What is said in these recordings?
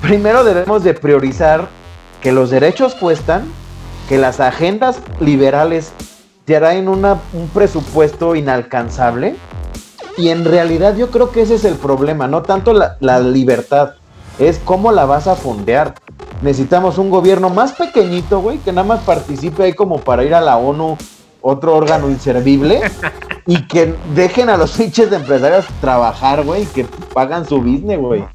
primero debemos de priorizar que los derechos cuestan, que las agendas liberales traen un presupuesto inalcanzable, y en realidad yo creo que ese es el problema, no tanto la libertad, es cómo la vas a fondear. Necesitamos un gobierno más pequeñito, güey, que nada más participe ahí como para ir a la ONU, otro órgano inservible, y que dejen a los pinches de empresarios trabajar, güey, que pagan su business, güey.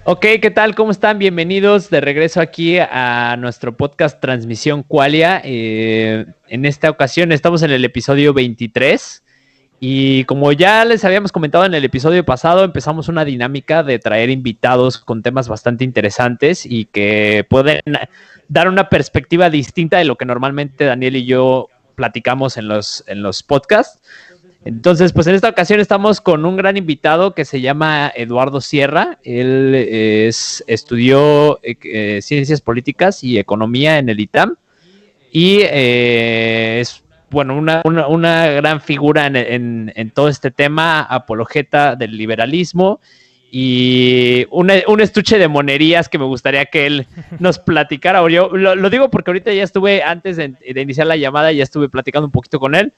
Ok, ¿qué tal? ¿Cómo están? Bienvenidos de regreso aquí a nuestro podcast Transmisión Qualia. En esta ocasión estamos en el episodio 23 y como ya les habíamos comentado en el episodio pasado, empezamos una dinámica de traer invitados con temas bastante interesantes y que pueden dar una perspectiva distinta de lo que normalmente Daniel y yo platicamos en los podcasts. Entonces, pues en esta ocasión estamos con un gran invitado que se llama Eduardo Sierra. Él estudió Ciencias Políticas y Economía en el ITAM y es, bueno, una gran figura en todo este tema, apologeta del liberalismo y un estuche de monerías que me gustaría que él nos platicara. Yo lo digo porque ahorita ya estuve, antes de iniciar la llamada, ya estuve platicando un poquito con él.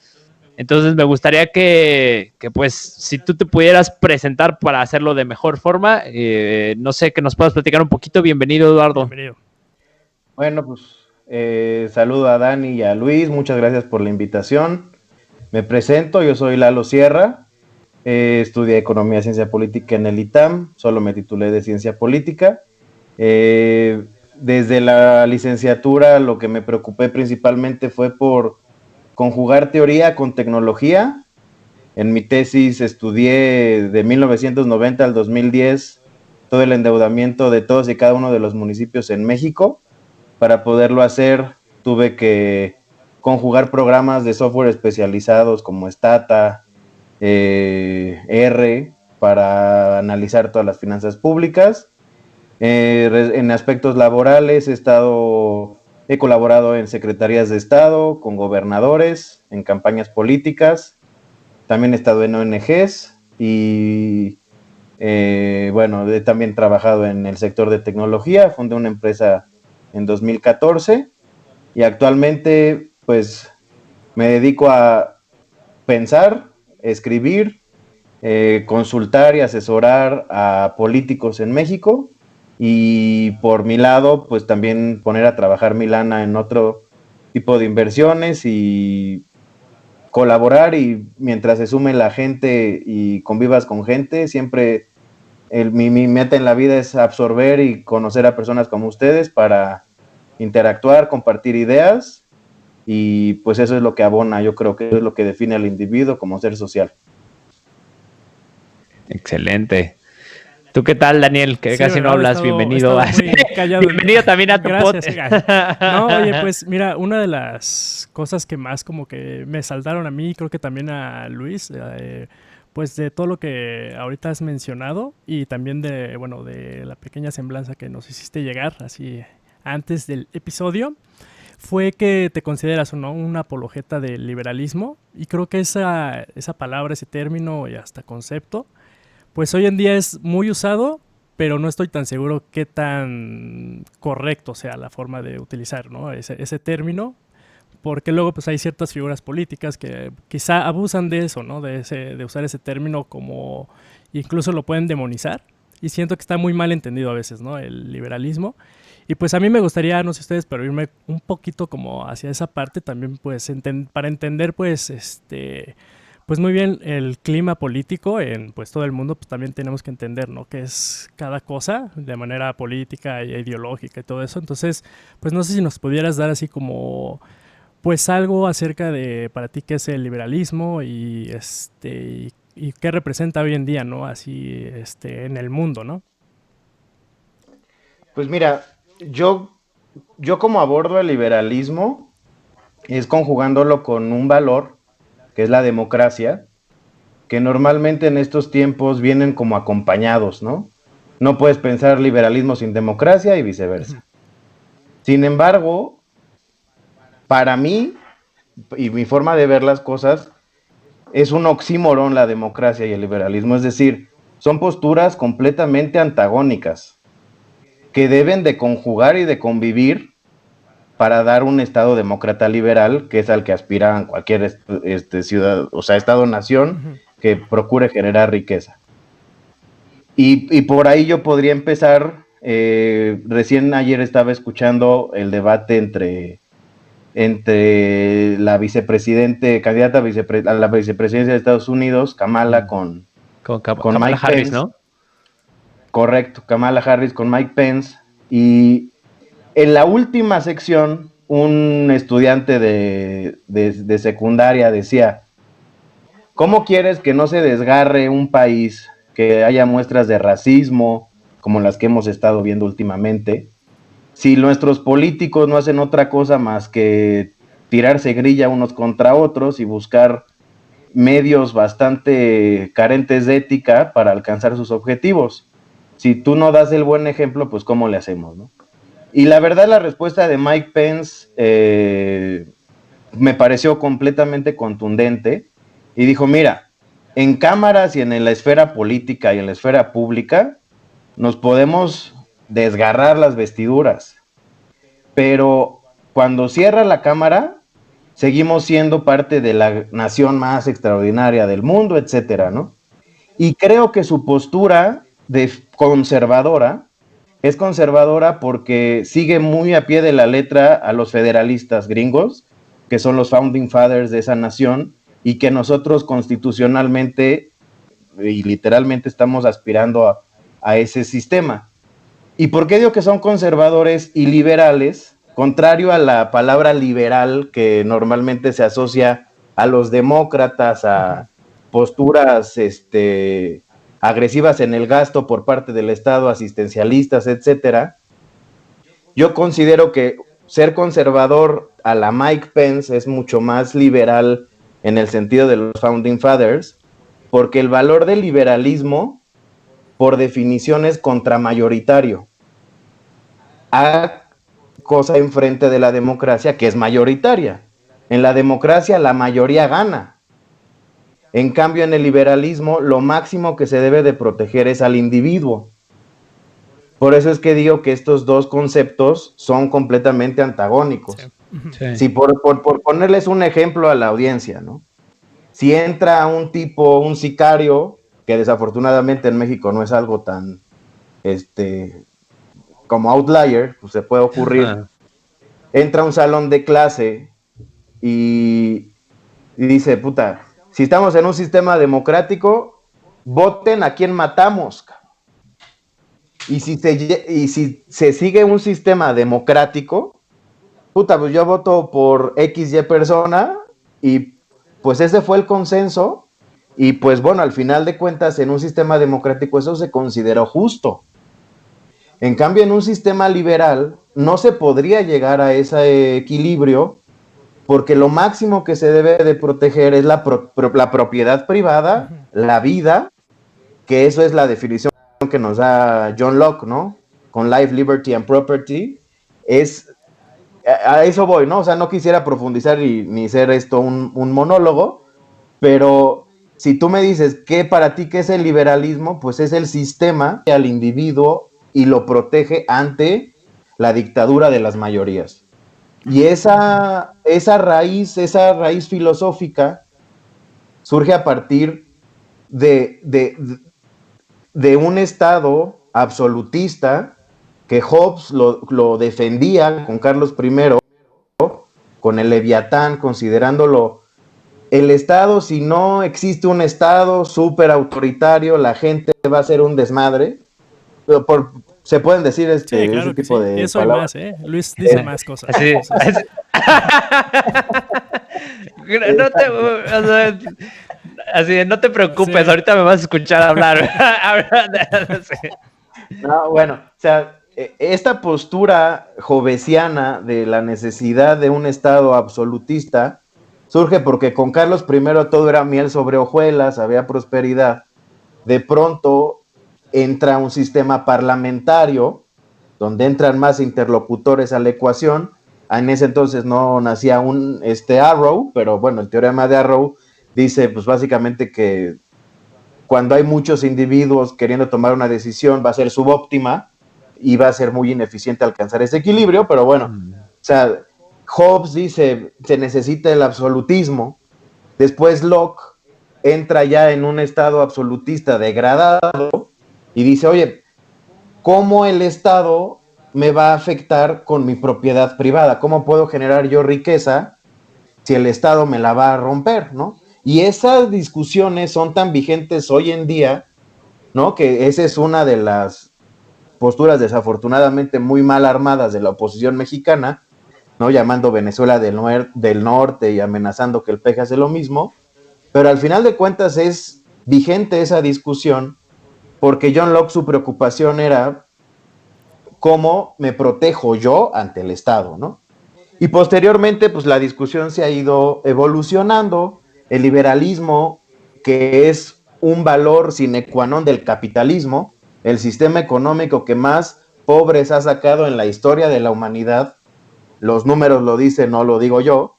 Entonces me gustaría que pues si tú te pudieras presentar para hacerlo de mejor forma, no sé, que nos puedas platicar un poquito. Bienvenido, Eduardo. Bienvenido. Bueno, pues saludo a Dani y a Luis, muchas gracias por la invitación. Me presento, yo soy Lalo Sierra, estudié Economía y Ciencia Política en el ITAM, solo me titulé de Ciencia Política. Desde la licenciatura lo que me preocupé principalmente fue por conjugar teoría con tecnología. En mi tesis estudié de 1990 al 2010 todo el endeudamiento de todos y cada uno de los municipios en México. Para poderlo hacer tuve que conjugar programas de software especializados como Stata, R, para analizar todas las finanzas públicas. En aspectos laborales he colaborado en secretarías de Estado, con gobernadores, en campañas políticas. También he estado en ONGs y bueno, he también trabajado en el sector de tecnología. Fundé una empresa en 2014 y actualmente pues me dedico a pensar, escribir, consultar y asesorar a políticos en México, y por mi lado pues también poner a trabajar mi lana en otro tipo de inversiones y colaborar, y mientras se sume la gente y convivas con gente, siempre mi meta en la vida es absorber y conocer a personas como ustedes para interactuar, compartir ideas, y pues eso es lo que abona, yo creo que es lo que define al individuo como ser social. Excelente. ¿Tú qué tal, Daniel? Que sí, casi no hablas. Bienvenido. Bienvenido también a tu podcast. No, oye, pues mira, una de las cosas que más como que me saltaron a mí, creo que también a Luis, pues de todo lo que ahorita has mencionado y también de, bueno, de la pequeña semblanza que nos hiciste llegar así antes del episodio, fue que te consideras, ¿no?, una apologeta del liberalismo, y creo que esa palabra, ese término y hasta concepto, pues hoy en día es muy usado, pero no estoy tan seguro qué tan correcto sea la forma de utilizar, ¿no?, ese término, porque luego pues hay ciertas figuras políticas que quizá abusan de eso, ¿no?, de usar ese término, como incluso lo pueden demonizar, y siento que está muy mal entendido a veces, ¿no?, el liberalismo. Y pues a mí me gustaría, no sé ustedes, pero irme un poquito como hacia esa parte también, pues para entender pues pues muy bien el clima político en pues todo el mundo. Pues también tenemos que entender, ¿no?, qué es cada cosa de manera política e ideológica y todo eso. Entonces, pues no sé si nos pudieras dar así como pues algo acerca de para ti qué es el liberalismo y y qué representa hoy en día, ¿no?, así en el mundo, ¿no? Pues mira, yo como abordo el liberalismo es conjugándolo con un valor que es la democracia, que normalmente en estos tiempos vienen como acompañados, ¿no? No puedes pensar liberalismo sin democracia y viceversa. Sin embargo, para mí y mi forma de ver las cosas, es un oxímoron la democracia y el liberalismo, es decir, son posturas completamente antagónicas que deben de conjugar y de convivir para dar un Estado demócrata liberal, que es al que aspiran cualquier ciudad, o sea, Estado-nación que procure generar riqueza. Y por ahí yo podría empezar, recién ayer estaba escuchando el debate entre la candidata a la vicepresidencia de Estados Unidos, Kamala, con Kamala Mike Harris, Pence. ¿no? Correcto, Kamala Harris con Mike Pence. Y en la última sección, un estudiante de secundaria decía, ¿cómo quieres que no se desgarre un país, que haya muestras de racismo, como las que hemos estado viendo últimamente, si nuestros políticos no hacen otra cosa más que tirarse grilla unos contra otros y buscar medios bastante carentes de ética para alcanzar sus objetivos? Si tú no das el buen ejemplo, pues ¿cómo le hacemos, no? Y la verdad, la respuesta de Mike Pence me pareció completamente contundente y dijo, mira, en cámaras y en la esfera política y en la esfera pública nos podemos desgarrar las vestiduras, pero cuando cierra la cámara seguimos siendo parte de la nación más extraordinaria del mundo, etcétera, ¿no? Y creo que su postura conservadora es conservadora porque sigue muy a pie de la letra a los federalistas gringos, que son los founding fathers de esa nación, y que nosotros constitucionalmente y literalmente estamos aspirando a ese sistema. ¿Y por qué digo que son conservadores y liberales? Contrario a la palabra liberal que normalmente se asocia a los demócratas, a posturas agresivas en el gasto por parte del Estado, asistencialistas, etcétera. Yo considero que ser conservador a la Mike Pence es mucho más liberal en el sentido de los Founding Fathers, porque el valor del liberalismo, por definición, es contramayoritario. A cosa enfrente de la democracia, que es mayoritaria. En la democracia la mayoría gana. En cambio, en el liberalismo, lo máximo que se debe de proteger es al individuo. Por eso es que digo que estos dos conceptos son completamente antagónicos. Sí. Si por ponerles un ejemplo a la audiencia, ¿no? Si entra un tipo, un sicario, que desafortunadamente en México no es algo tan, como outlier, pues se puede ocurrir, entra a un salón de clase y dice, puta, si estamos en un sistema democrático, voten a quien matamos. Y si se sigue un sistema democrático, puta, pues yo voto por XY persona y pues ese fue el consenso y pues bueno, al final de cuentas en un sistema democrático eso se consideró justo. En cambio, en un sistema liberal no se podría llegar a ese equilibrio porque lo máximo que se debe de proteger es la propiedad privada, la vida, que eso es la definición que nos da John Locke, ¿no? Con Life, Liberty and Property. A eso voy, ¿no? O sea, no quisiera profundizar ni ser esto un monólogo, pero si tú me dices que para ti qué es el liberalismo, pues es el sistema al individuo y lo protege ante la dictadura de las mayorías. Y esa raíz filosófica surge a partir de un Estado absolutista que Hobbes lo defendía con Carlos I, con el Leviatán, considerándolo el Estado. Si no existe un Estado súper autoritario, la gente va a ser un desmadre. Se pueden decir sí, claro ese tipo de eso palabras. y más, Luis dice más cosas. Así. No te preocupes, sí. Ahorita me vas a escuchar hablar. No, bueno, o sea, esta postura hobbesiana de la necesidad de un Estado absolutista surge porque con Carlos I todo era miel sobre hojuelas, había prosperidad. De pronto entra un sistema parlamentario donde entran más interlocutores a la ecuación. En ese entonces no nacía un Arrow, pero bueno, el teorema de Arrow dice pues básicamente que cuando hay muchos individuos queriendo tomar una decisión va a ser subóptima y va a ser muy ineficiente alcanzar ese equilibrio, pero bueno, o sea, Hobbes dice se necesita el absolutismo, después Locke entra ya en un estado absolutista degradado y dice, oye, ¿cómo el Estado me va a afectar con mi propiedad privada? ¿Cómo puedo generar yo riqueza si el Estado me la va a romper, ¿no? Y esas discusiones son tan vigentes hoy en día, ¿no? Que esa es una de las posturas desafortunadamente muy mal armadas de la oposición mexicana, ¿no? Llamando Venezuela del norte y amenazando que el PG hace lo mismo, pero al final de cuentas es vigente esa discusión porque John Locke su preocupación era cómo me protejo yo ante el Estado, ¿no? Y posteriormente, pues la discusión se ha ido evolucionando, el liberalismo, que es un valor sine qua non del capitalismo, el sistema económico que más pobres ha sacado en la historia de la humanidad, los números lo dicen, no lo digo yo,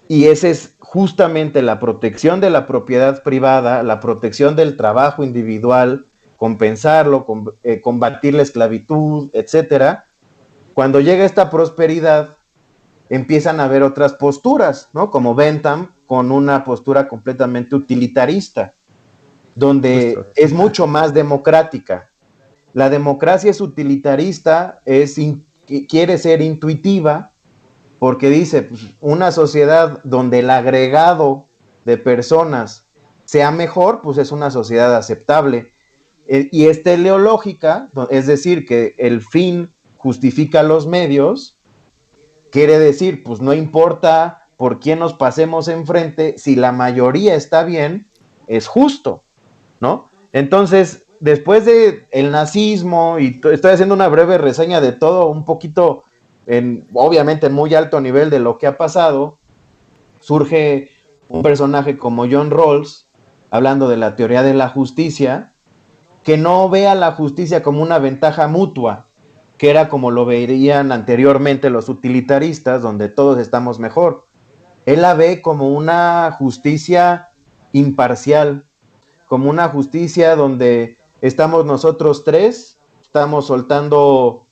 y esa es justamente la protección de la propiedad privada, la protección del trabajo individual, compensarlo, combatir la esclavitud, etcétera. Cuando llega esta prosperidad, empiezan a haber otras posturas, ¿no? Como Bentham, con una postura completamente utilitarista, donde Justo. es mucho más democrática. La democracia es utilitarista, quiere ser intuitiva, porque dice, pues, una sociedad donde el agregado de personas sea mejor, pues es una sociedad aceptable. Y es teleológica, es decir, que el fin justifica los medios, quiere decir, pues no importa por quién nos pasemos enfrente, si la mayoría está bien, es justo, ¿no? Entonces, después de el nazismo, y estoy haciendo una breve reseña de todo, un poquito, obviamente en muy alto nivel de lo que ha pasado, surge un personaje como John Rawls, hablando de la teoría de la justicia, que no vea la justicia como una ventaja mutua, que era como lo verían anteriormente los utilitaristas, donde todos estamos mejor. Él la ve como una justicia imparcial, como una justicia donde estamos nosotros tres, estamos soltando,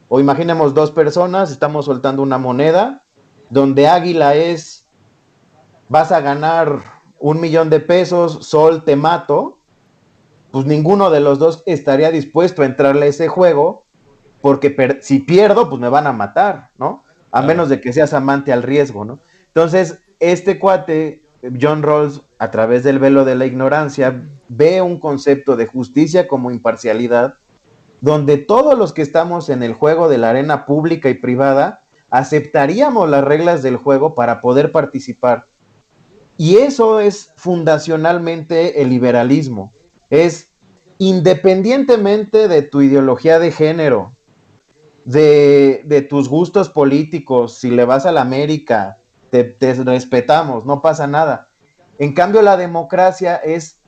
o imaginemos dos personas, estamos soltando una moneda, donde águila es, vas a ganar 1,000,000 de pesos, sol te mato, pues ninguno de los dos estaría dispuesto a entrarle a ese juego, porque si pierdo, pues me van a matar, ¿no? A menos de que seas amante al riesgo, ¿no? Entonces, este cuate, John Rawls, a través del velo de la ignorancia, ve un concepto de justicia como imparcialidad, donde todos los que estamos en el juego de la arena pública y privada aceptaríamos las reglas del juego para poder participar. Y eso es fundacionalmente el liberalismo. Es independientemente de tu ideología de género, de tus gustos políticos, si le vas a la América, te respetamos, no pasa nada. En cambio, la democracia es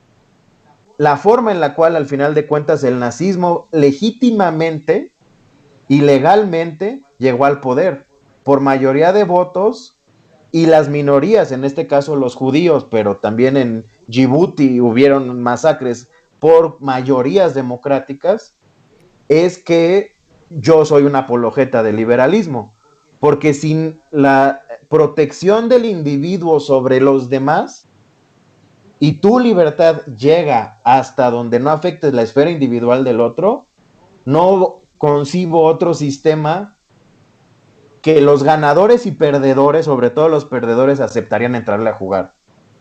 la forma en la cual, al final de cuentas, el nazismo legítimamente y legalmente llegó al poder, por mayoría de votos, y las minorías, en este caso los judíos, pero también en Djibouti hubieron masacres por mayorías democráticas, es que yo soy una apologeta del liberalismo, porque sin la protección del individuo sobre los demás y tu libertad llega hasta donde no afectes la esfera individual del otro, no concibo otro sistema que los ganadores y perdedores, sobre todo los perdedores, aceptarían entrarle a jugar,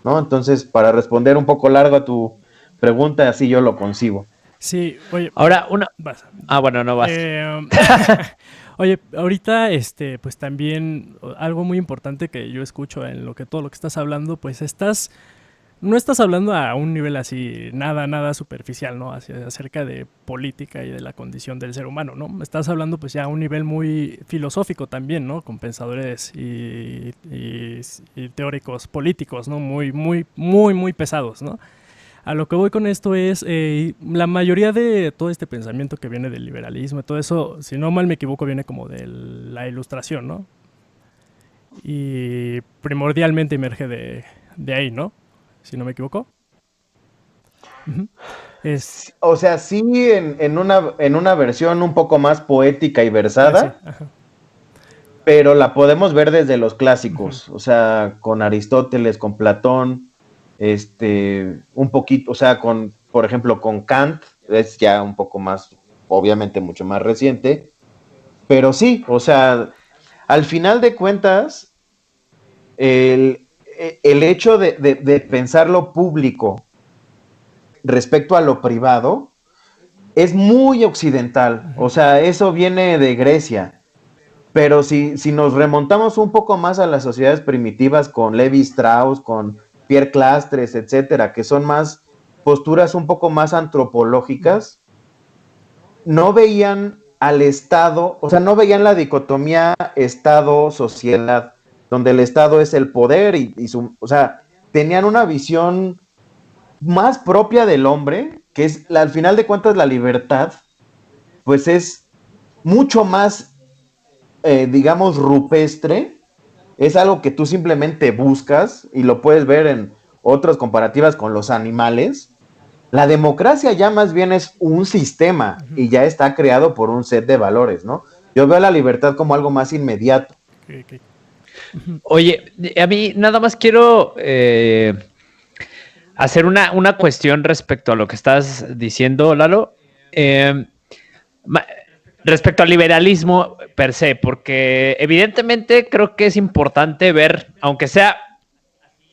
¿no? Entonces, para responder un poco largo a tu pregunta, así yo lo concibo. Sí, oye. Ahora, Vas. bueno, no vas. Oye, ahorita, pues también algo muy importante que yo escucho en todo lo que estás hablando, pues no estás hablando a un nivel así, nada superficial, ¿no? Acerca de política y de la condición del ser humano, ¿no? Estás hablando pues ya a un nivel muy filosófico también, ¿no? Con pensadores y teóricos políticos, ¿no? Muy pesados, ¿no? A lo que voy con esto es, la mayoría de todo este pensamiento que viene del liberalismo y todo eso, si no mal me equivoco, viene como de la Ilustración, ¿no? Y primordialmente emerge de ahí, ¿no? Si no me equivoco. Uh-huh. O sea, sí, en una versión un poco más poética y versada, sí. Pero la podemos ver desde los clásicos, o sea, con Aristóteles, con Platón, un poquito, o sea, por ejemplo, con Kant, es ya un poco más, obviamente mucho más reciente, pero sí, o sea, al final de cuentas, el hecho de pensar lo público respecto a lo privado es muy occidental, o sea, eso viene de Grecia. Pero si nos remontamos un poco más a las sociedades primitivas con Levi Strauss, con Pierre Clastres, etcétera, que son más posturas un poco más antropológicas, no veían al Estado, o sea, no veían la dicotomía Estado-sociedad, donde el Estado es el poder o sea, tenían una visión más propia del hombre, que es, al final de cuentas, la libertad, pues es mucho más digamos, rupestre, es algo que tú simplemente buscas y lo puedes ver en otras comparativas con los animales. La democracia ya más bien es un sistema y ya está creado por un set de valores, ¿no? Yo veo la libertad como algo más inmediato. Okay. Oye, a mí nada más quiero hacer una cuestión respecto a lo que estás diciendo, Lalo. Respecto al liberalismo per se, porque evidentemente creo que es importante ver, aunque sea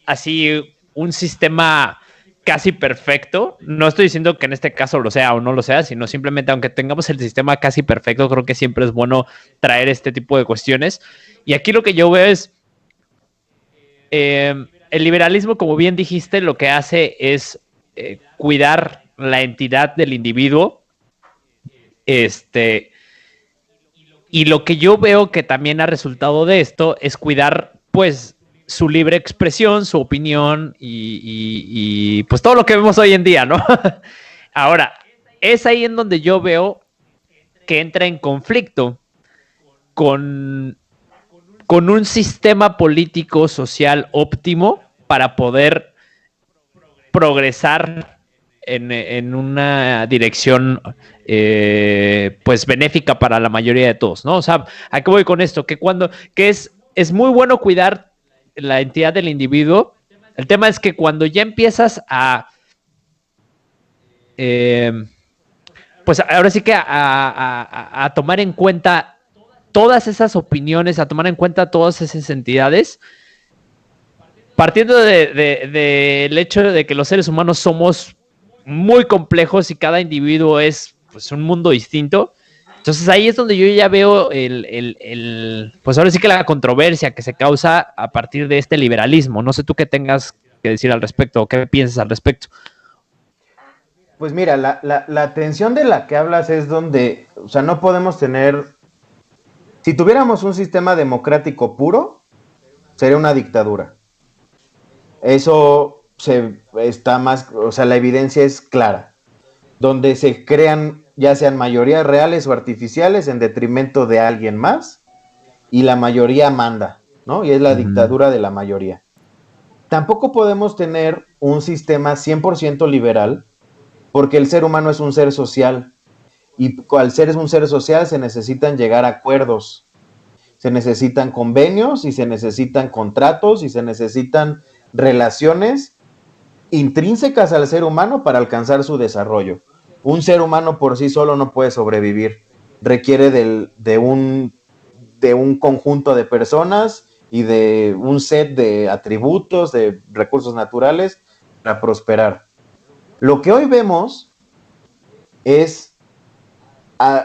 así un sistema casi perfecto, no estoy diciendo que en este caso lo sea o no lo sea, sino simplemente aunque tengamos el sistema casi perfecto, creo que siempre es bueno traer este tipo de cuestiones. Y aquí lo que yo veo es, el liberalismo, como bien dijiste, lo que hace es cuidar la entidad del individuo, y lo que yo veo que también ha resultado de esto es cuidar, pues, su libre expresión, su opinión y pues todo lo que vemos hoy en día, ¿no? Ahora, es ahí en donde yo veo que entra en conflicto con un sistema político social óptimo para poder progresar en una dirección pues benéfica para la mayoría de todos, ¿no? O sea, ¿a qué voy con esto? Que es muy bueno cuidar la entidad del individuo. El tema es que cuando ya empiezas a pues ahora sí que a tomar en cuenta todas esas opiniones, a tomar en cuenta todas esas entidades, partiendo del hecho de que los seres humanos somos muy complejos y cada individuo es pues un mundo distinto. Entonces ahí es donde yo ya veo pues ahora sí que la controversia que se causa a partir de este liberalismo. No sé tú qué tengas que decir al respecto o qué piensas al respecto. Pues mira, la tensión de la que hablas es donde, o sea, no podemos tener, si tuviéramos un sistema democrático puro, sería una dictadura. Eso está más, o sea, la evidencia es clara, donde se crean ya sean mayorías reales o artificiales en detrimento de alguien más y la mayoría manda, ¿no? Y es la dictadura de la mayoría. Tampoco podemos tener un sistema 100% liberal porque el ser humano es un ser social y al ser un ser social se necesitan llegar a acuerdos, se necesitan convenios y se necesitan contratos y se necesitan relaciones intrínsecas al ser humano para alcanzar su desarrollo. Un ser humano por sí solo no puede sobrevivir, requiere de un conjunto de personas y de un set de atributos, de recursos naturales para prosperar. Lo que hoy vemos es,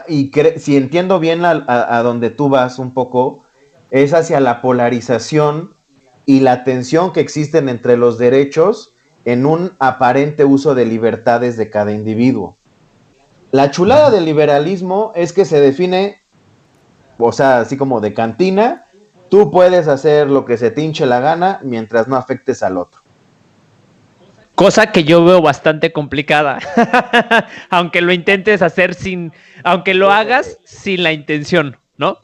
si entiendo bien a donde tú vas un poco, es hacia la polarización y la tensión que existen entre los derechos en un aparente uso de libertades de cada individuo. La chulada del liberalismo es que se define, o sea, así como de cantina, tú puedes hacer lo que se te hinche la gana mientras no afectes al otro. Cosa que yo veo bastante complicada, aunque lo intentes hacer aunque lo hagas sin la intención, ¿no?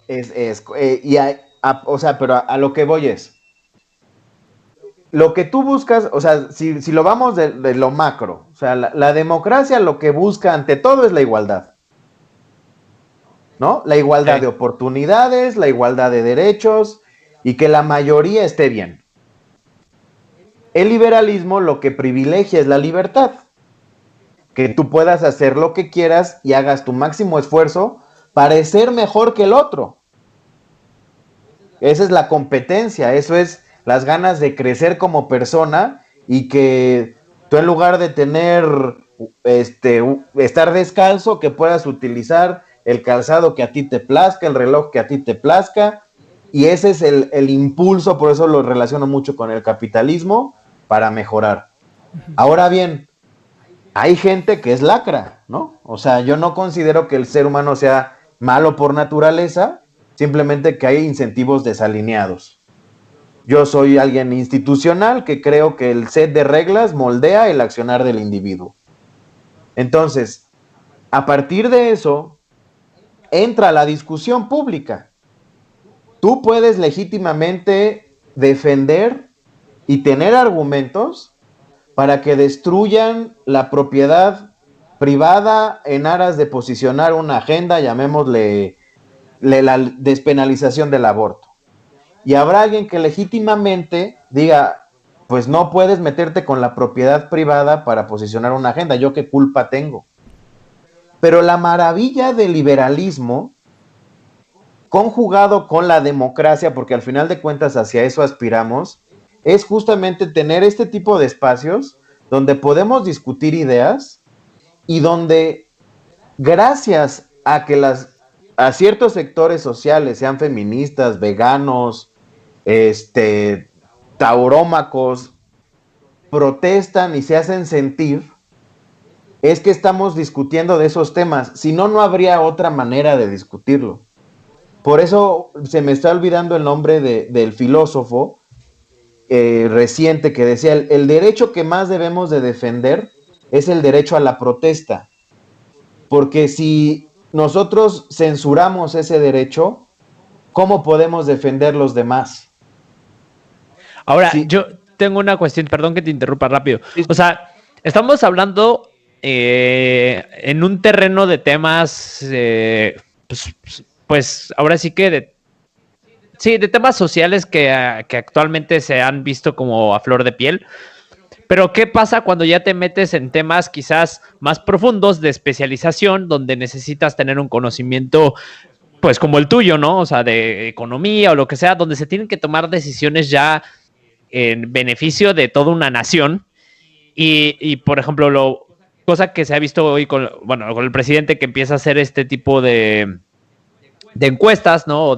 O sea, pero a lo que voy es, lo que tú buscas, o sea, si lo vamos de lo macro, o sea, la democracia lo que busca ante todo es la igualdad, ¿no? La igualdad de oportunidades, la igualdad de derechos y que la mayoría esté bien. El liberalismo lo que privilegia es la libertad, que tú puedas hacer lo que quieras y hagas tu máximo esfuerzo para ser mejor que el otro. Esa es la competencia, eso es las ganas de crecer como persona y que tú en lugar de tener, estar descalzo, que puedas utilizar el calzado que a ti te plazca, el reloj que a ti te plazca, y ese es el impulso, por eso lo relaciono mucho con el capitalismo, para mejorar. Ahora bien, hay gente que es lacra, ¿no? O sea, yo no considero que el ser humano sea malo por naturaleza, simplemente que hay incentivos desalineados. Yo soy alguien institucional que creo que el set de reglas moldea el accionar del individuo. Entonces, a partir de eso, entra la discusión pública. Tú puedes legítimamente defender y tener argumentos para que destruyan la propiedad privada en aras de posicionar una agenda, llamémosle la despenalización del aborto. Y habrá alguien que legítimamente diga, pues no puedes meterte con la propiedad privada para posicionar una agenda, ¿yo qué culpa tengo? Pero la maravilla del liberalismo, conjugado con la democracia, porque al final de cuentas hacia eso aspiramos, es justamente tener este tipo de espacios donde podemos discutir ideas y donde, gracias a que a ciertos sectores sociales, sean feministas, veganos, taurómacos, protestan y se hacen sentir, es que estamos discutiendo de esos temas. Si no, no habría otra manera de discutirlo. Por eso se me está olvidando el nombre del filósofo reciente que decía, el derecho que más debemos de defender es el derecho a la protesta. Porque si nosotros censuramos ese derecho, ¿cómo podemos defender los demás? Ahora, sí, yo tengo una cuestión, perdón que te interrumpa rápido. O sea, estamos hablando en un terreno de temas, pues ahora sí que de temas sociales que actualmente se han visto como a flor de piel. Pero ¿qué pasa cuando ya te metes en temas quizás más profundos de especialización, donde necesitas tener un conocimiento pues como el tuyo, ¿no? O sea, de economía o lo que sea, donde se tienen que tomar decisiones ya en beneficio de toda una nación. Y por ejemplo, cosa que se ha visto hoy con el presidente, que empieza a hacer este tipo de encuestas, ¿no?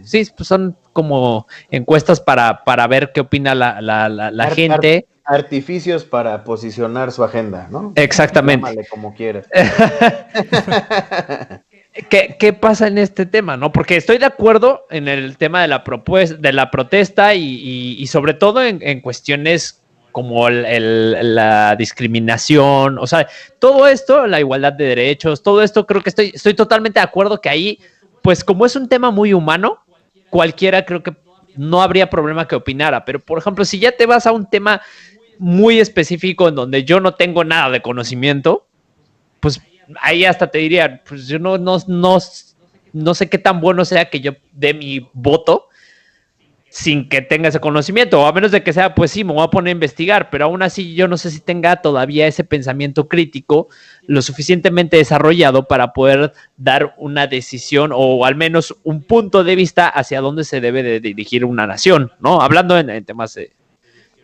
Sí, pues son como encuestas para ver qué opina la gente. Artificios para posicionar su agenda, ¿no? Exactamente. Llámale como quieras. ¿Qué pasa en este tema, no? Porque estoy de acuerdo en el tema de la protesta y sobre todo en cuestiones como la discriminación, o sea, todo esto, la igualdad de derechos, todo esto, creo que estoy totalmente de acuerdo que ahí, pues como es un tema muy humano, cualquiera creo que no habría problema que opinara, pero por ejemplo, si ya te vas a un tema muy específico en donde yo no tengo nada de conocimiento, pues ahí hasta te diría, pues yo no sé qué tan bueno sea que yo dé mi voto sin que tenga ese conocimiento, o a menos de que sea, pues sí, me voy a poner a investigar, pero aún así yo no sé si tenga todavía ese pensamiento crítico lo suficientemente desarrollado para poder dar una decisión o al menos un punto de vista hacia dónde se debe de dirigir una nación, ¿no? Hablando en temas de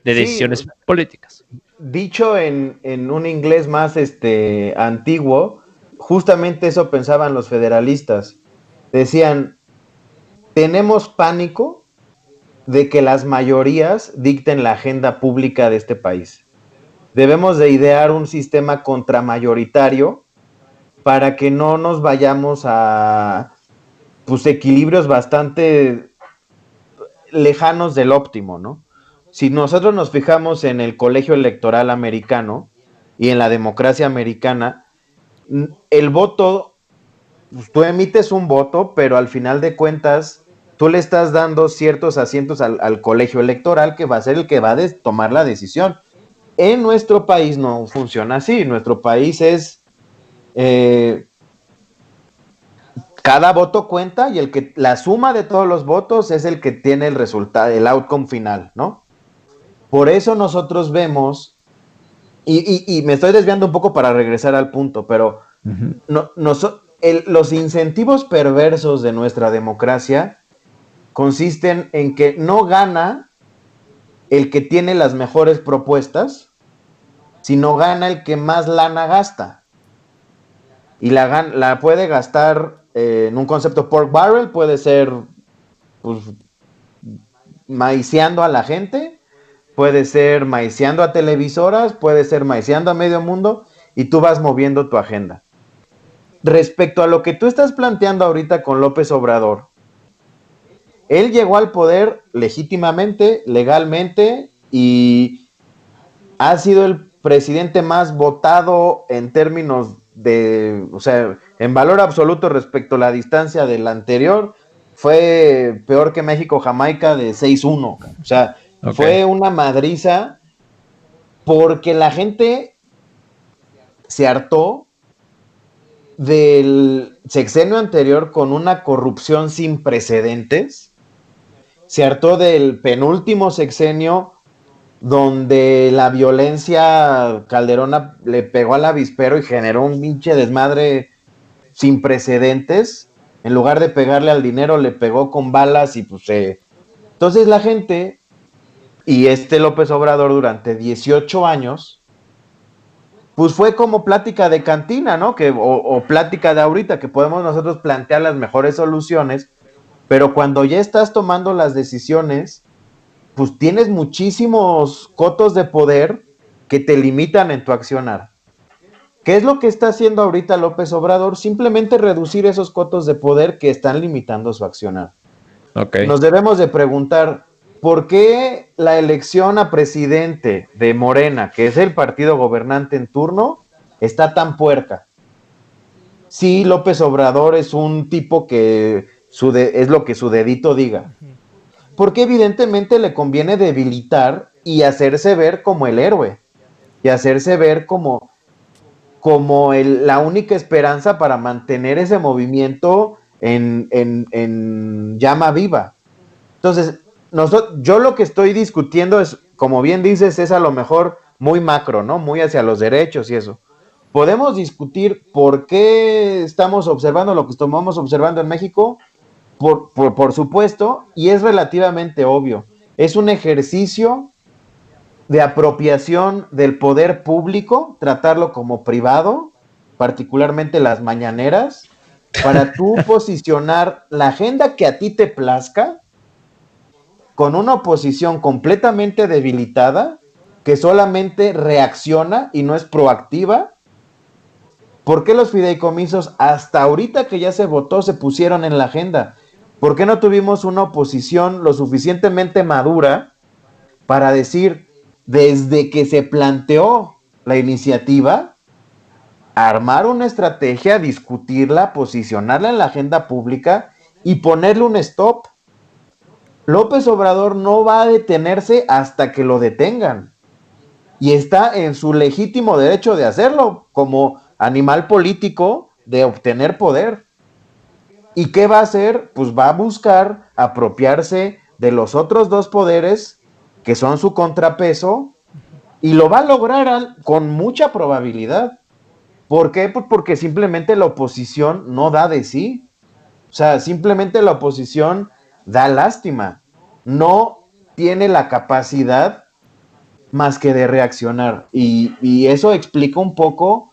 decisiones políticas. Dicho en un inglés más antiguo, justamente eso pensaban los federalistas. Decían, tenemos pánico de que las mayorías dicten la agenda pública de este país. Debemos de idear un sistema contramayoritario para que no nos vayamos a pues equilibrios bastante lejanos del óptimo, ¿no? Si nosotros nos fijamos en el colegio electoral americano y en la democracia americana, el voto, pues tú emites un voto, pero al final de cuentas tú le estás dando ciertos asientos al colegio electoral que va a ser el que va a tomar la decisión. En nuestro país no funciona así. Nuestro país es cada voto cuenta y la suma de todos los votos es el que tiene el resultado, el outcome final, ¿no? Por eso nosotros vemos, y me estoy desviando un poco para regresar al punto, pero los incentivos perversos de nuestra democracia consisten en que no gana el que tiene las mejores propuestas, sino gana el que más lana gasta. Y la puede gastar en un concepto pork barrel, puede ser pues, maiceando a la gente, puede ser maiceando a televisoras, puede ser maiceando a medio mundo, y tú vas moviendo tu agenda. Respecto a lo que tú estás planteando ahorita con López Obrador, él llegó al poder legítimamente, legalmente, y ha sido el presidente más votado en términos de, o sea, en valor absoluto respecto a la distancia del anterior, fue peor que México-Jamaica de 6-1. O sea, fue una madriza porque la gente se hartó del sexenio anterior con una corrupción sin precedentes, se hartó del penúltimo sexenio donde la violencia calderona le pegó al avispero y generó un pinche desmadre sin precedentes. En lugar de pegarle al dinero, le pegó con balas y pues Entonces la gente, y López Obrador durante 18 años, pues fue como plática de cantina, ¿no? O plática de ahorita, que podemos nosotros plantear las mejores soluciones, pero cuando ya estás tomando las decisiones, pues tienes muchísimos cotos de poder que te limitan en tu accionar. ¿Qué es lo que está haciendo ahorita López Obrador? Simplemente reducir esos cotos de poder que están limitando su accionar. Nos debemos de preguntar, ¿por qué la elección a presidente de Morena, que es el partido gobernante en turno, está tan puerca? Sí, López Obrador es un tipo que es lo que su dedito diga. Porque evidentemente le conviene debilitar y hacerse ver como el héroe. Y hacerse ver como la única esperanza para mantener ese movimiento en llama viva. Entonces, yo lo que estoy discutiendo es, como bien dices, es a lo mejor muy macro, ¿no? Muy hacia los derechos y eso. Podemos discutir por qué estamos observando lo que estamos observando en México, por supuesto, y es relativamente obvio. Es un ejercicio de apropiación del poder público, tratarlo como privado, particularmente las mañaneras, para tú posicionar la agenda que a ti te plazca, con una oposición completamente debilitada, que solamente reacciona y no es proactiva. ¿Por qué los fideicomisos hasta ahorita que ya se votó se pusieron en la agenda? ¿Por qué no tuvimos una oposición lo suficientemente madura para decir, desde que se planteó la iniciativa, armar una estrategia, discutirla, posicionarla en la agenda pública y ponerle un stop? López Obrador no va a detenerse hasta que lo detengan. Y está en su legítimo derecho de hacerlo, como animal político de obtener poder. ¿Y qué va a hacer? Pues va a buscar apropiarse de los otros dos poderes que son su contrapeso, y lo va a lograr con mucha probabilidad. ¿Por qué? Pues porque simplemente la oposición no da de sí. O sea, simplemente la oposición da lástima. No tiene la capacidad más que de reaccionar. Y eso explica un poco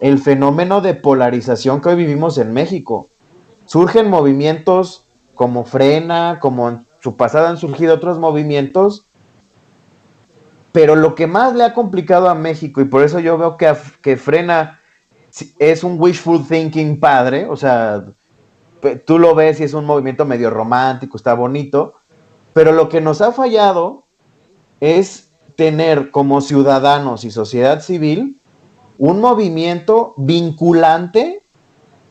el fenómeno de polarización que hoy vivimos en México. Surgen movimientos como Frena, como en su pasada han surgido otros movimientos, pero lo que más le ha complicado a México, y por eso yo veo que Frena es un wishful thinking padre, o sea, tú lo ves y es un movimiento medio romántico, está bonito, pero lo que nos ha fallado es tener como ciudadanos y sociedad civil un movimiento vinculante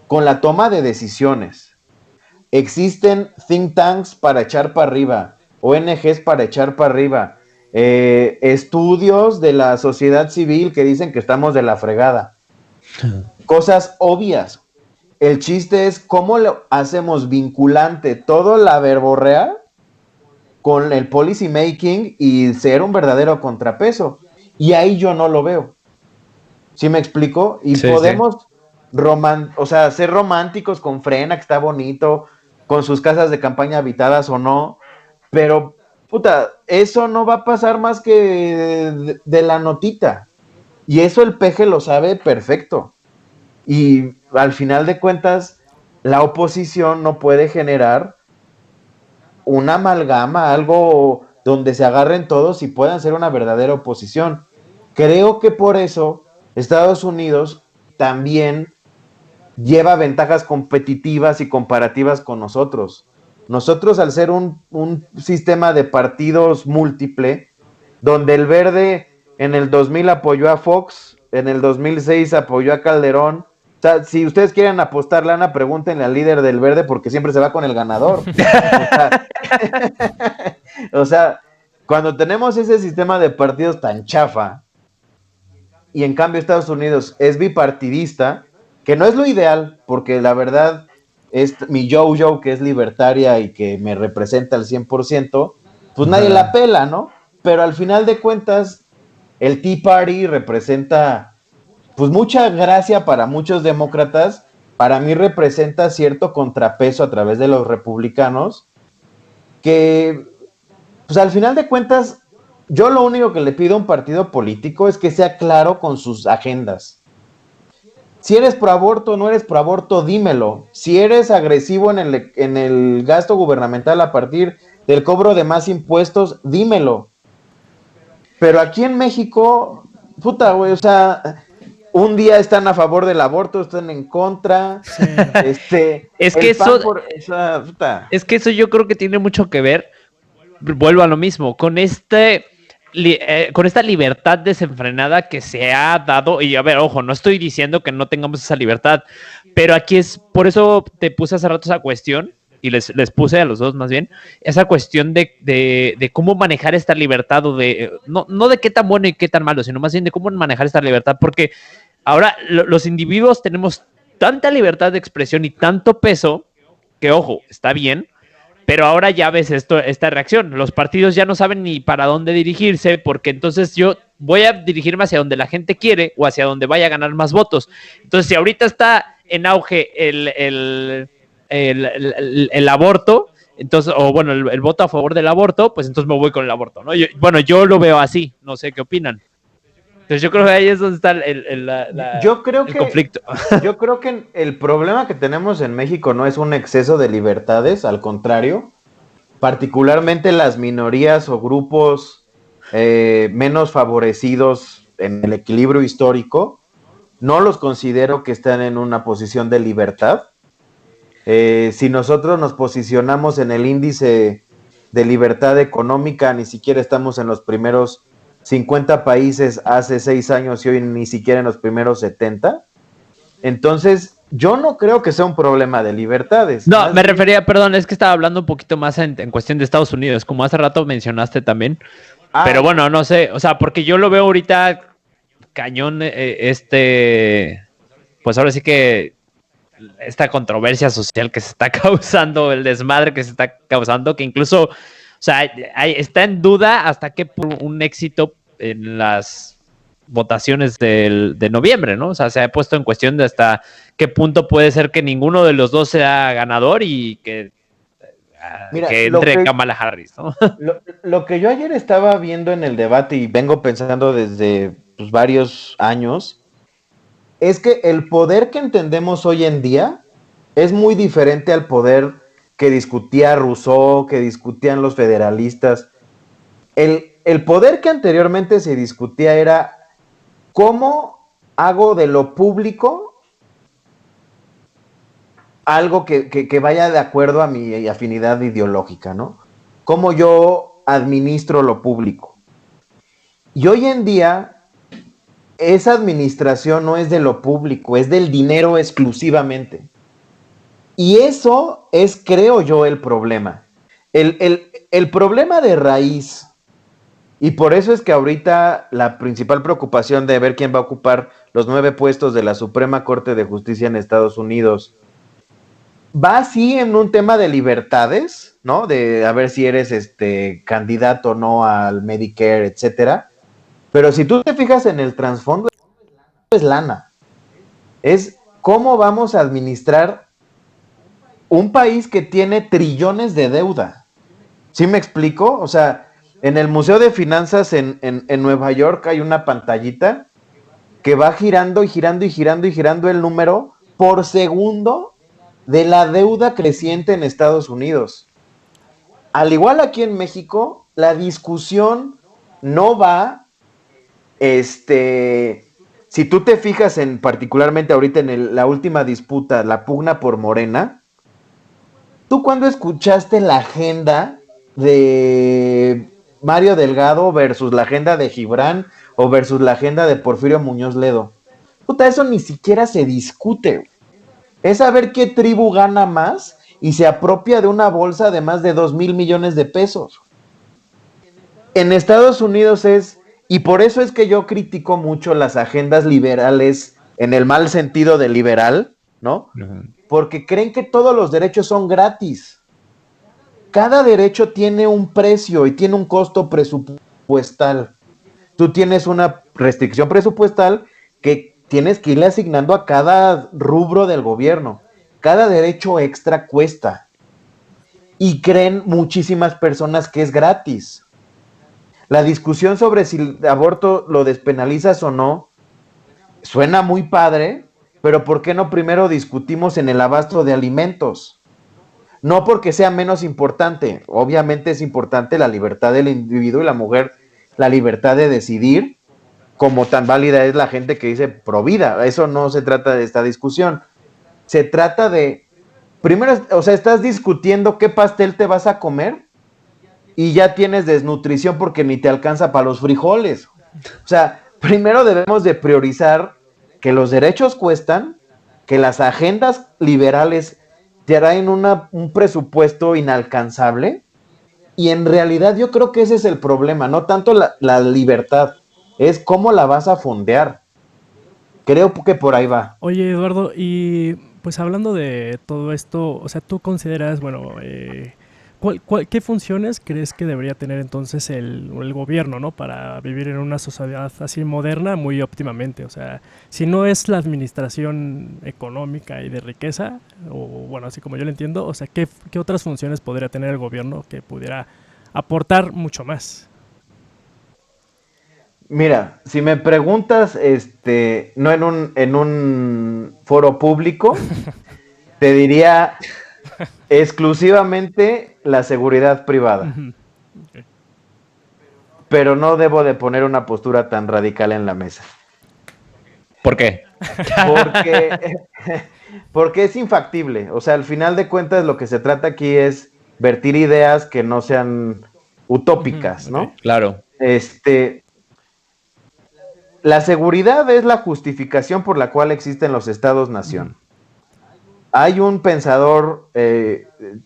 con la toma de decisiones. existen think tanks para echar para arriba, ONGs para echar para arriba, estudios de la sociedad civil que dicen que estamos de la fregada. Cosas obvias. El chiste es cómo lo hacemos vinculante todo la verborrea con el policy making y ser un verdadero contrapeso. Y ahí yo no lo veo. ¿Sí me explico? Y Sí, podemos ser románticos con Frena, que está bonito, con sus casas de campaña habitadas o no, pero, puta, eso no va a pasar más que de la notita. Y eso el peje lo sabe perfecto. Y al final de cuentas, la oposición no puede generar una amalgama, algo donde se agarren todos y puedan ser una verdadera oposición. Creo que por eso Estados Unidos también lleva ventajas competitivas y comparativas con nosotros. Nosotros, al ser un sistema de partidos múltiple, donde el verde en el 2000 apoyó a Fox, en el 2006 apoyó a Calderón. O sea, si ustedes quieren apostar lana, pregúntenle al líder del verde porque siempre se va con el ganador. O sea, cuando tenemos ese sistema de partidos tan chafa, y en cambio Estados Unidos es bipartidista, que no es lo ideal, porque la verdad es mi Jojo, que es libertaria y que me representa al 100%, pues nadie la pela, ¿no? Pero al final de cuentas, el Tea Party representa, pues, mucha gracia para muchos demócratas. Para mí representa cierto contrapeso a través de los republicanos, que, pues, al final de cuentas, yo lo único que le pido a un partido político es que sea claro con sus agendas. Si eres pro aborto o no eres pro aborto, dímelo. Si eres agresivo en el gasto gubernamental a partir del cobro de más impuestos, dímelo. Pero aquí en México, puta, güey, o sea, un día están a favor del aborto, están en contra. Sí. Es que es que eso yo creo que tiene mucho que ver, vuelvo a lo mismo, con con esta libertad desenfrenada que se ha dado. Y a ver, ojo, no estoy diciendo que no tengamos esa libertad, pero aquí es, por eso te puse hace rato esa cuestión, y les puse a los dos más bien, esa cuestión de cómo manejar esta libertad, o no de qué tan bueno y qué tan malo, sino más bien de cómo manejar esta libertad, porque ahora los individuos tenemos tanta libertad de expresión y tanto peso que, ojo, está bien, pero ahora ya ves esta reacción. Los partidos ya no saben ni para dónde dirigirse, porque entonces yo voy a dirigirme hacia donde la gente quiere o hacia donde vaya a ganar más votos. Entonces, si ahorita está en auge el aborto, entonces, o bueno, el voto a favor del aborto, pues entonces me voy con el aborto, ¿no? Yo lo veo así, no sé qué opinan. Entonces yo creo que ahí es donde está el conflicto. Yo creo que el problema que tenemos en México no es un exceso de libertades, al contrario, particularmente las minorías o grupos menos favorecidos en el equilibrio histórico, no los considero que están en una posición de libertad. Si nosotros nos posicionamos en el índice de libertad económica, ni siquiera estamos en los primeros 50 países hace 6 años y hoy ni siquiera en los primeros 70. Entonces, yo no creo que sea un problema de libertades. No, me refería, perdón, es que estaba hablando un poquito más en cuestión de Estados Unidos, como hace rato mencionaste también. Pero bueno, no sé, o sea, porque yo lo veo ahorita cañón, pues ahora sí que esta controversia social que se está causando, el desmadre que se está causando, que incluso, o sea, está en duda hasta qué un éxito en las votaciones de noviembre, ¿no? O sea, se ha puesto en cuestión de hasta qué punto puede ser que ninguno de los dos sea ganador y que entre Kamala Harris, ¿no? Lo que yo ayer estaba viendo en el debate y vengo pensando desde varios años, es que el poder que entendemos hoy en día es muy diferente al poder que discutía Rousseau, que discutían los federalistas. El poder que anteriormente se discutía era cómo hago de lo público algo que vaya de acuerdo a mi afinidad ideológica, ¿no? Cómo yo administro lo público. Y hoy en día esa administración no es de lo público, es del dinero exclusivamente. Y eso es, creo yo, el problema. El problema de raíz, y por eso es que ahorita la principal preocupación de ver quién va a ocupar los 9 puestos de la Suprema Corte de Justicia en Estados Unidos, va así en un tema de libertades, ¿no? De a ver si eres candidato o no al Medicare, etcétera. Pero si tú te fijas en el trasfondo, es lana. Es cómo vamos a administrar un país que tiene trillones de deuda. ¿Sí me explico? O sea, en el Museo de Finanzas en Nueva York hay una pantallita que va girando y girando y girando y girando el número por segundo de la deuda creciente en Estados Unidos. Al igual aquí en México, la discusión no va, si tú te fijas en particularmente ahorita en la última disputa, la pugna por Morena, ¿tú cuándo escuchaste la agenda de Mario Delgado versus la agenda de Gibran o versus la agenda de Porfirio Muñoz Ledo? Puta, eso ni siquiera se discute. Es saber qué tribu gana más y se apropia de una bolsa de más de 2,000 millones de pesos. En Estados Unidos y por eso es que yo critico mucho las agendas liberales en el mal sentido de liberal, ¿no? Porque creen que todos los derechos son gratis. Cada derecho tiene un precio y tiene un costo presupuestal. Tú tienes una restricción presupuestal que tienes que irle asignando a cada rubro del gobierno. Cada derecho extra cuesta. Y creen muchísimas personas que es gratis. La discusión sobre si el aborto lo despenalizas o no suena muy padre, pero ¿por qué no primero discutimos en el abasto de alimentos? No porque sea menos importante. Obviamente es importante la libertad del individuo y la mujer, la libertad de decidir, como tan válida es la gente que dice pro vida. Eso no se trata de esta discusión. Se trata de, primero, o sea, estás discutiendo qué pastel te vas a comer y ya tienes desnutrición porque ni te alcanza para los frijoles. O sea, primero debemos de priorizar que los derechos cuestan, que las agendas liberales traen un presupuesto inalcanzable, y en realidad yo creo que ese es el problema, no tanto la libertad, es cómo la vas a fondear. Creo que por ahí va. Oye, Eduardo, y pues hablando de todo esto, o sea, tú consideras, bueno, ¿qué funciones crees que debería tener entonces el gobierno, ¿no? Para vivir en una sociedad así moderna muy óptimamente. O sea, si no es la administración económica y de riqueza, o bueno, así como yo lo entiendo, o sea, ¿qué otras funciones podría tener el gobierno que pudiera aportar mucho más? Mira, si me preguntas, no en un foro público, te diría exclusivamente la seguridad privada. Okay. Pero no debo de poner una postura tan radical en la mesa. ¿Por qué? Porque es infactible. O sea, al final de cuentas lo que se trata aquí es vertir ideas que no sean utópicas, ¿no? Okay. Claro. La seguridad es la justificación por la cual existen los estados-nación. Hay un pensador,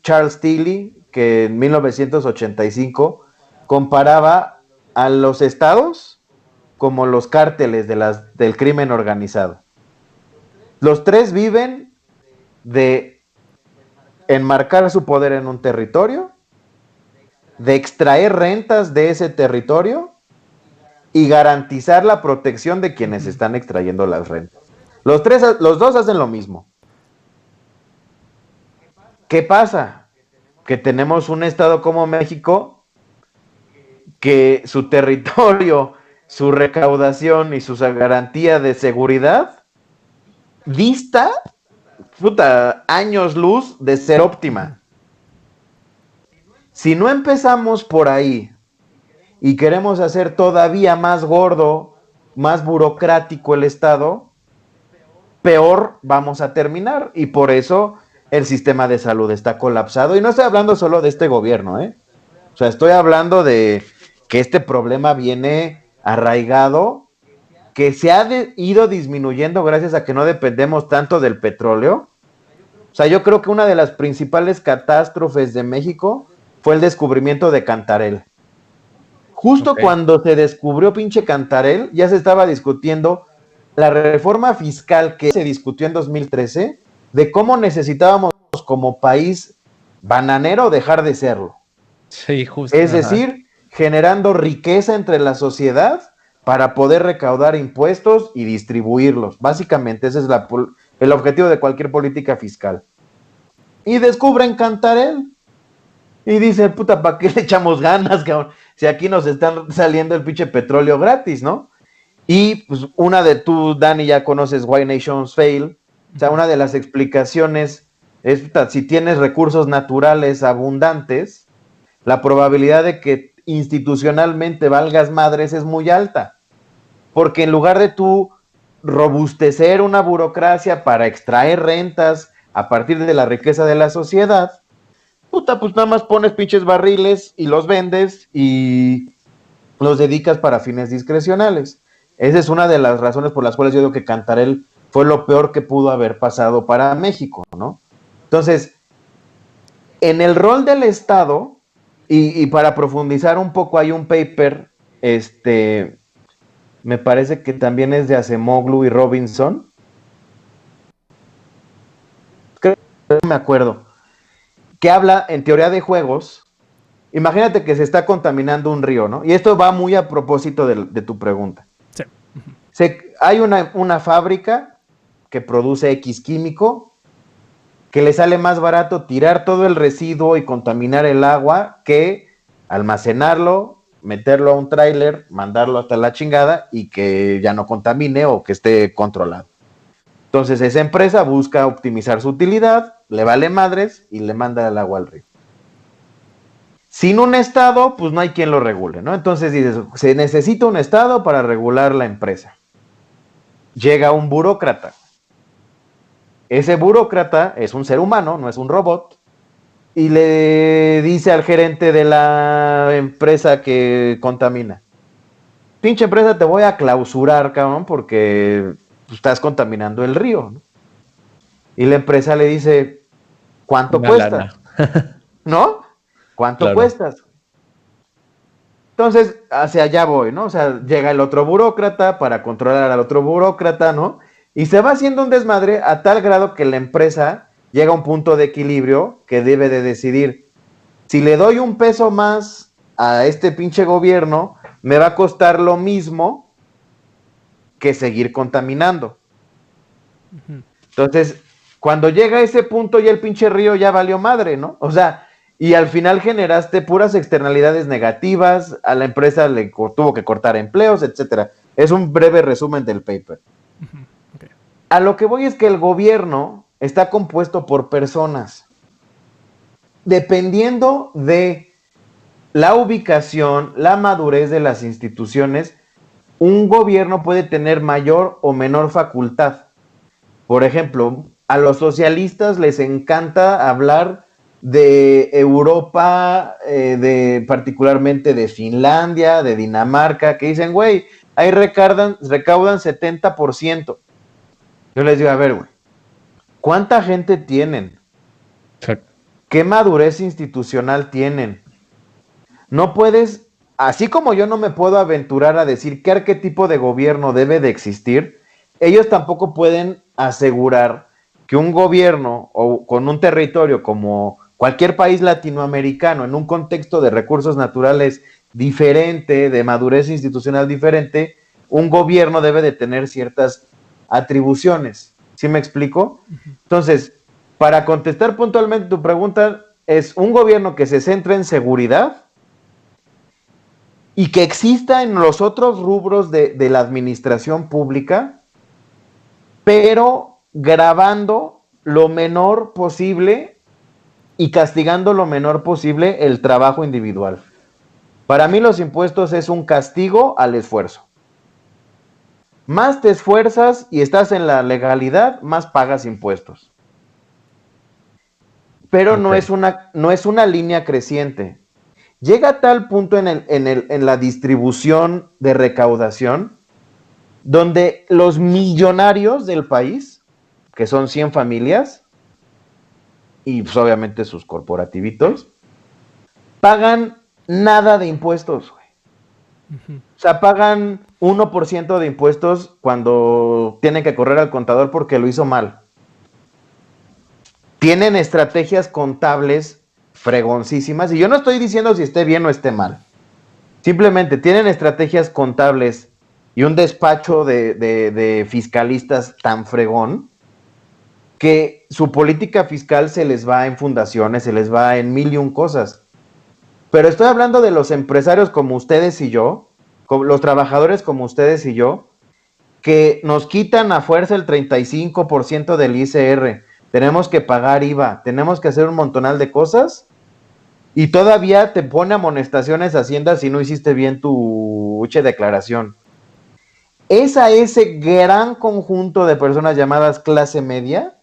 Charles Tilly, que en 1985 comparaba a los estados como los cárteles del crimen organizado. Los tres viven de enmarcar su poder en un territorio, de extraer rentas de ese territorio y garantizar la protección de quienes están extrayendo las rentas. Los dos hacen lo mismo. ¿Qué pasa? Que tenemos un estado como México que su territorio, su recaudación y su garantía de seguridad dista años luz de ser óptima. Si no empezamos por ahí y queremos hacer todavía más gordo, más burocrático el Estado, peor vamos a terminar. Y por eso el sistema de salud está colapsado. Y no estoy hablando solo de este gobierno, ¿eh? O sea, estoy hablando de que este problema viene arraigado, que se ha ido disminuyendo gracias a que no dependemos tanto del petróleo. O sea, yo creo que una de las principales catástrofes de México fue el descubrimiento de Cantarell. Justo cuando se descubrió pinche Cantarell, ya se estaba discutiendo la reforma fiscal que se discutió en 2013, de cómo necesitábamos como país bananero dejar de serlo. Sí, justo. Es decir, generando riqueza entre la sociedad para poder recaudar impuestos y distribuirlos. Básicamente ese es el objetivo de cualquier política fiscal. Y descubren Cantarell. Y dice, puta, ¿para qué le echamos ganas, cabrón? Si aquí nos están saliendo el pinche petróleo gratis, ¿no? Y pues tú, Dani, ya conoces Why Nations Fail. O sea, una de las explicaciones es, puta, si tienes recursos naturales abundantes, la probabilidad de que institucionalmente valgas madres es muy alta. Porque en lugar de tú robustecer una burocracia para extraer rentas a partir de la riqueza de la sociedad, puta, pues nada más pones pinches barriles y los vendes y los dedicas para fines discrecionales. Esa es una de las razones por las cuales yo digo que Cantarell fue lo peor que pudo haber pasado para México, ¿no? Entonces, en el rol del Estado, y para profundizar un poco, hay un paper, me parece que también es de Acemoglu y Robinson. Creo que no me acuerdo. Que habla en teoría de juegos. Imagínate que se está contaminando un río, ¿no? Y esto va muy a propósito de tu pregunta. Sí. Hay una fábrica que produce X químico, que le sale más barato tirar todo el residuo y contaminar el agua que almacenarlo, meterlo a un tráiler, mandarlo hasta la chingada y que ya no contamine o que esté controlado. Entonces esa empresa busca optimizar su utilidad, le vale madres y le manda el agua al río. Sin un Estado, pues no hay quien lo regule, ¿no? Entonces dices, se necesita un Estado para regular la empresa. Llega un burócrata. Ese burócrata es un ser humano, no es un robot, y le dice al gerente de la empresa que contamina, pinche empresa, te voy a clausurar, cabrón, porque estás contaminando el río, ¿no? Y la empresa le dice, ¿cuánto cuesta? ¿No? ¿Cuánto cuestas? Entonces, hacia allá voy, ¿no? O sea, llega el otro burócrata para controlar al otro burócrata, ¿no? Y se va haciendo un desmadre a tal grado que la empresa llega a un punto de equilibrio que debe de decidir, si le doy un peso más a este pinche gobierno, me va a costar lo mismo que seguir contaminando. Entonces, cuando llega a ese punto ya el pinche río ya valió madre, ¿no? O sea, y al final generaste puras externalidades negativas, a la empresa le tuvo que cortar empleos, etcétera. Es un breve resumen del paper. Okay. A lo que voy es que el gobierno está compuesto por personas. Dependiendo de la ubicación, la madurez de las instituciones, un gobierno puede tener mayor o menor facultad. Por ejemplo, a los socialistas les encanta hablar de Europa, particularmente de Finlandia, de Dinamarca, que dicen, güey, ahí recaudan 70%. Yo les digo, a ver, güey, ¿cuánta gente tienen? ¿Qué madurez institucional tienen? No puedes, así como yo no me puedo aventurar a decir qué arquetipo de gobierno debe de existir, ellos tampoco pueden asegurar que un gobierno o con un territorio como cualquier país latinoamericano en un contexto de recursos naturales diferente, de madurez institucional diferente, un gobierno debe de tener ciertas atribuciones. ¿Sí me explico? Entonces, para contestar puntualmente tu pregunta, es un gobierno que se centra en seguridad y que exista en los otros rubros de la administración pública, pero grabando lo menor posible y castigando lo menor posible el trabajo individual. Para mí los impuestos es un castigo al esfuerzo. Más te esfuerzas y estás en la legalidad, más pagas impuestos. Pero okay, no es una línea creciente. Llega a tal punto en la distribución de recaudación, donde los millonarios del país, que son 100 familias, y pues obviamente sus corporativitos, pagan nada de impuestos, güey. O sea, pagan 1% de impuestos cuando tienen que correr al contador porque lo hizo mal. Tienen estrategias contables fregoncísimas, y yo no estoy diciendo si esté bien o esté mal. Simplemente tienen estrategias contables y un despacho de fiscalistas tan fregón que su política fiscal se les va en fundaciones, se les va en mil y un cosas. Pero estoy hablando de los empresarios como ustedes y yo, como los trabajadores como ustedes y yo, que nos quitan a fuerza el 35% del ICR. Tenemos que pagar IVA, tenemos que hacer un montonal de cosas y todavía te pone amonestaciones Hacienda si no hiciste bien tu declaración. Es a ese gran conjunto de personas llamadas clase media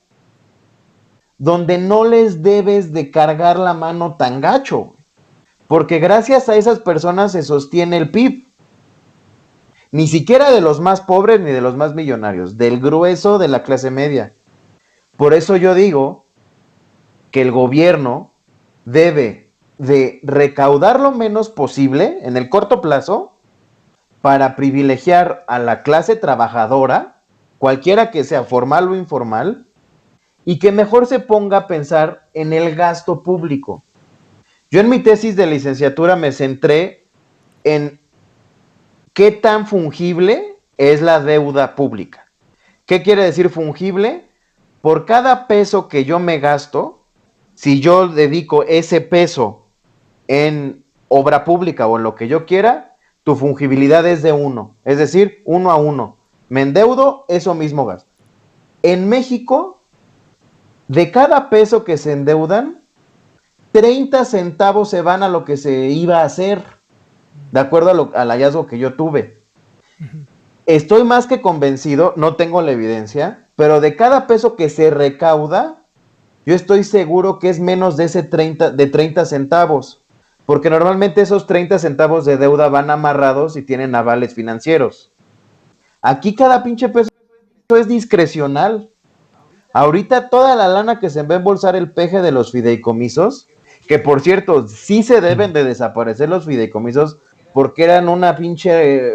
donde no les debes de cargar la mano tan gacho, porque gracias a esas personas se sostiene el PIB. Ni siquiera de los más pobres ni de los más millonarios, del grueso de la clase media. Por eso yo digo que el gobierno debe de recaudar lo menos posible en el corto plazo para privilegiar a la clase trabajadora, cualquiera que sea formal o informal, y que mejor se ponga a pensar en el gasto público. Yo en mi tesis de licenciatura me centré en qué tan fungible es la deuda pública. ¿Qué quiere decir fungible? Por cada peso que yo me gasto, si yo dedico ese peso en obra pública o en lo que yo quiera, tu fungibilidad es de 1, es decir, 1 a 1. Me endeudo, eso mismo gasto. En México, de cada peso que se endeudan, 30 centavos se van a lo que se iba a hacer, de acuerdo al hallazgo que yo tuve. Estoy más que convencido, no tengo la evidencia, pero de cada peso que se recauda, yo estoy seguro que es menos de ese 30 centavos, porque normalmente esos 30 centavos de deuda van amarrados y tienen avales financieros. Aquí cada pinche peso es discrecional. Ahorita toda la lana que se va a embolsar el peje de los fideicomisos, que por cierto, sí se deben de desaparecer los fideicomisos porque eran una pinche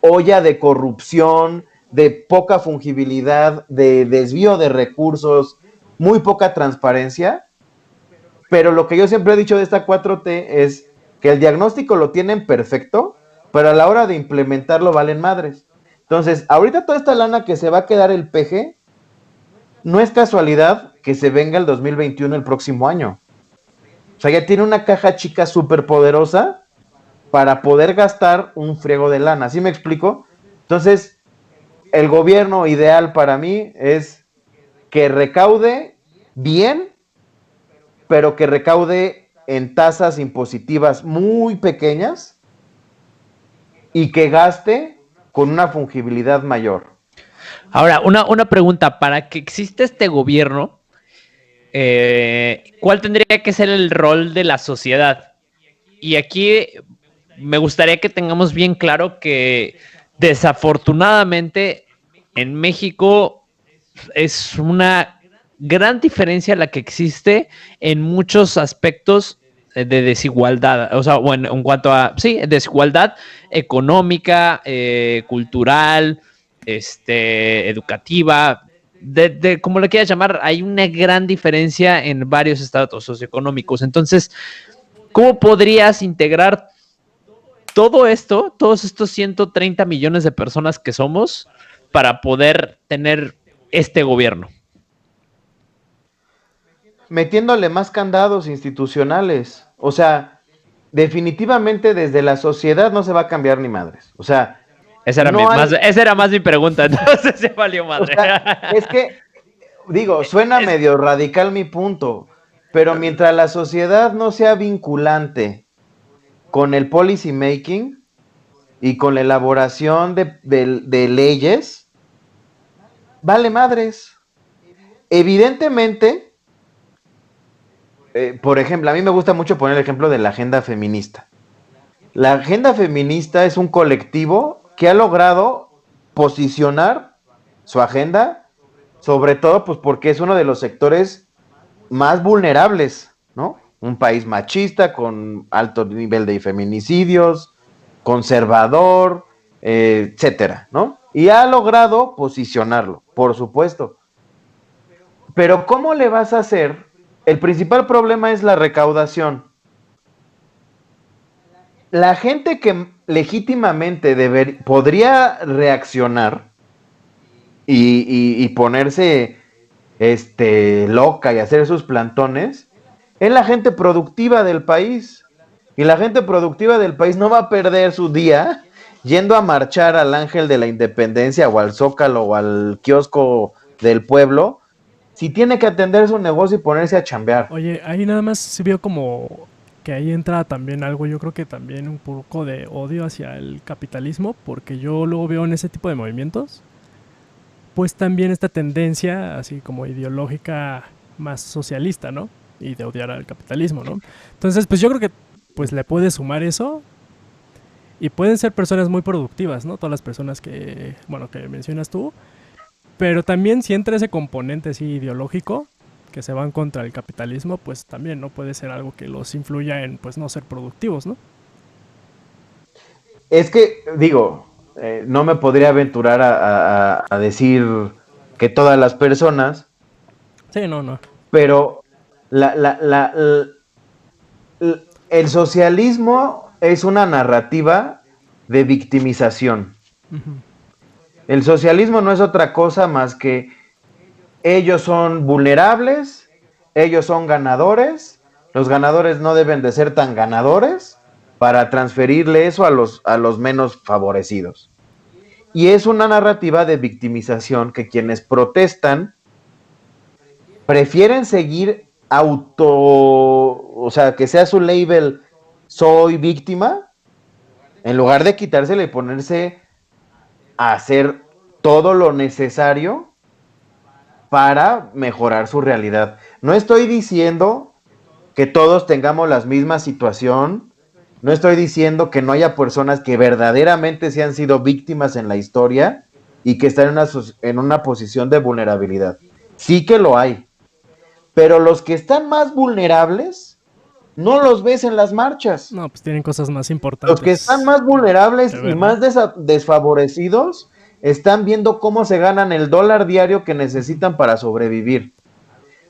olla de corrupción, de poca fungibilidad, de desvío de recursos, muy poca transparencia. Pero lo que yo siempre he dicho de esta 4T es que el diagnóstico lo tienen perfecto, pero a la hora de implementarlo valen madres. Entonces, ahorita toda esta lana que se va a quedar el peje, no es casualidad que se venga el 2021 el próximo año. O sea, ya tiene una caja chica súper poderosa para poder gastar un friego de lana. ¿Sí me explico? Entonces, el gobierno ideal para mí es que recaude bien, pero que recaude en tasas impositivas muy pequeñas y que gaste con una fungibilidad mayor. Ahora, una pregunta, para que exista este gobierno, ¿cuál tendría que ser el rol de la sociedad? Y aquí me gustaría que tengamos bien claro que desafortunadamente en México es una gran diferencia la que existe en muchos aspectos de desigualdad, o sea, bueno, en cuanto a, sí, desigualdad económica, cultural, educativa, como le quieras llamar, hay una gran diferencia en varios estados socioeconómicos. Entonces, ¿cómo podrías integrar todo esto, todos estos 130 millones de personas que somos, para poder tener este gobierno? Metiéndole más candados institucionales. O sea, definitivamente desde la sociedad no se va a cambiar ni madres. O sea, esa era más mi pregunta, entonces se valió madre. O sea, es que, digo, suena medio radical mi punto, pero mientras la sociedad no sea vinculante con el policy making y con la elaboración de leyes, vale madres. Evidentemente, por ejemplo, a mí me gusta mucho poner el ejemplo de la agenda feminista. La agenda feminista es un colectivo que ha logrado posicionar su agenda, sobre todo pues porque es uno de los sectores más vulnerables, ¿no? Un país machista con alto nivel de feminicidios, conservador, etcétera, ¿no? Y ha logrado posicionarlo, por supuesto. Pero ¿cómo le vas a hacer? El principal problema es la recaudación. La gente que legítimamente podría reaccionar y ponerse loca y hacer sus plantones, es la gente productiva del país. Y la gente productiva del país no va a perder su día yendo a marchar al Ángel de la Independencia o al Zócalo o al kiosco del pueblo si tiene que atender su negocio y ponerse a chambear. Oye, ahí nada más se vio como que ahí entra también algo, yo creo que también un poco de odio hacia el capitalismo, porque yo luego veo en ese tipo de movimientos, pues también esta tendencia así como ideológica más socialista, ¿no? Y de odiar al capitalismo, ¿no? Entonces, pues yo creo que pues le puedes sumar eso y pueden ser personas muy productivas, ¿no? Todas las personas que, bueno, que mencionas tú, pero también si entra ese componente así ideológico que se van contra el capitalismo, pues también no puede ser algo que los influya en pues no ser productivos, ¿no? Es que, digo, no me podría aventurar a decir que todas las personas, Sí, no. pero el socialismo es una narrativa de victimización. Uh-huh. El socialismo no es otra cosa más que ellos son vulnerables, ellos son ganadores, los ganadores no deben de ser tan ganadores para transferirle eso a los menos favorecidos. Y es una narrativa de victimización que quienes protestan prefieren seguir o sea, que sea su label soy víctima, en lugar de quitársela y ponerse a hacer todo lo necesario para mejorar su realidad. No estoy diciendo que todos tengamos la misma situación, no estoy diciendo que no haya personas que verdaderamente se han sido víctimas en la historia y que están en una posición de vulnerabilidad. Sí que lo hay, pero los que están más vulnerables no los ves en las marchas. No, pues tienen cosas más importantes. Los que están más vulnerables y más desfavorecidos están viendo cómo se ganan el dólar diario que necesitan para sobrevivir.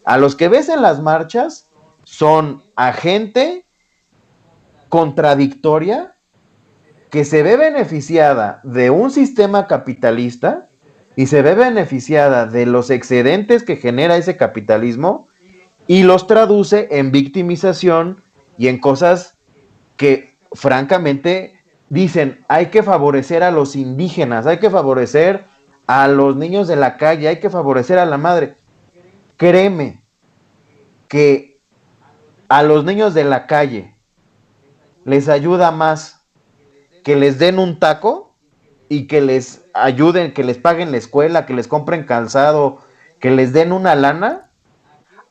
A los que ves en las marchas son a gente contradictoria que se ve beneficiada de un sistema capitalista y se ve beneficiada de los excedentes que genera ese capitalismo y los traduce en victimización y en cosas que francamente dicen hay que favorecer a los indígenas, hay que favorecer a los niños de la calle, hay que favorecer a la madre. Créeme que a los niños de la calle les ayuda más que les den un taco y que les ayuden, que les paguen la escuela, que les compren calzado, que les den una lana,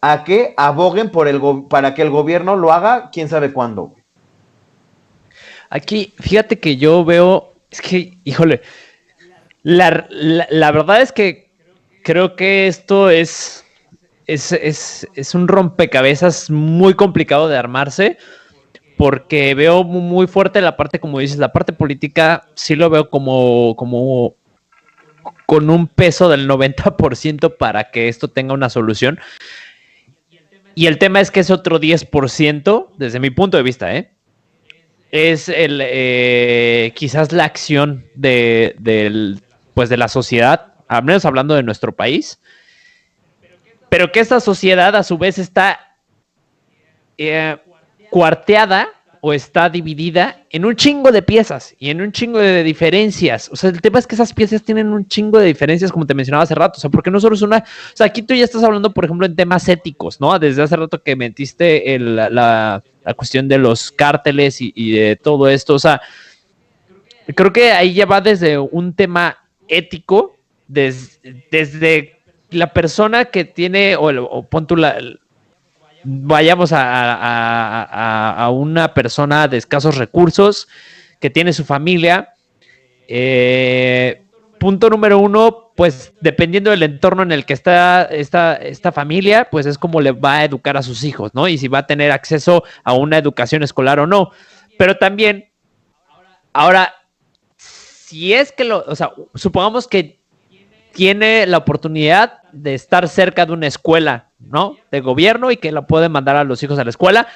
a que aboguen para que el gobierno lo haga quién sabe cuándo. Aquí, fíjate que yo veo, es que, híjole, la verdad es que creo que esto es un rompecabezas muy complicado de armarse, porque veo muy fuerte la parte, como dices, la parte política, sí lo veo como con un peso del 90% para que esto tenga una solución. Y el tema es que es otro 10%, desde mi punto de vista, es quizás la acción de la sociedad, al menos hablando de nuestro país, pero que esta sociedad a su vez está cuarteada o está dividida en un chingo de piezas y en un chingo de diferencias. O sea, el tema es que esas piezas tienen un chingo de diferencias, como te mencionaba hace rato. O sea, porque no solo es una... O sea, aquí tú ya estás hablando, por ejemplo, en temas éticos, ¿no? Desde hace rato que metiste la cuestión de los cárteles y de todo esto. O sea, creo que ahí ya va desde un tema ético, desde la persona que tiene, o pon tú vayamos a una persona de escasos recursos que tiene su familia, punto número uno, pues dependiendo del entorno en el que está esta familia, pues es como le va a educar a sus hijos, ¿no? Y si va a tener acceso a una educación escolar o no. Pero también, ahora, si es que o sea, supongamos que tiene la oportunidad de estar cerca de una escuela, ¿no? De gobierno y que la puede mandar a los hijos a la escuela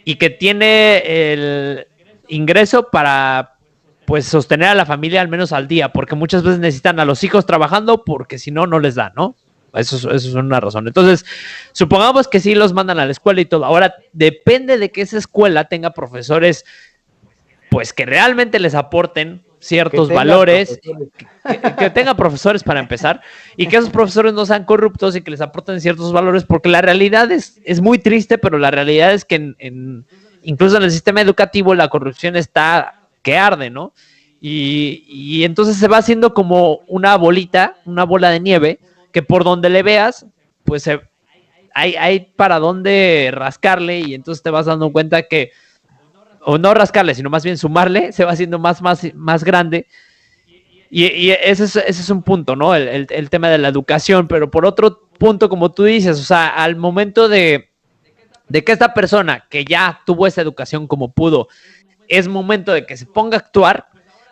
y que tiene el ingreso para pues sostener a la familia al menos al día, porque muchas veces necesitan a los hijos trabajando porque si no, no les da, ¿no? Eso es una razón. Entonces, supongamos que sí los mandan a la escuela y todo. Ahora, depende de que esa escuela tenga profesores, pues que realmente les aporten ciertos valores, que tengan profesores para empezar, y que esos profesores no sean corruptos y que les aporten ciertos valores, porque la realidad es muy triste, pero la realidad es que incluso en el sistema educativo la corrupción está que arde, ¿no? Y entonces se va haciendo como una bolita, una bola de nieve, que por donde le veas, pues hay para dónde rascarle y entonces te vas dando cuenta que, o no rascarle, sino más bien sumarle, se va haciendo más grande. Y ese es un punto, ¿no? El tema de la educación, pero por otro punto, como tú dices, o sea, al momento de que esta persona que ya tuvo esa educación como pudo, es momento de que se ponga a actuar,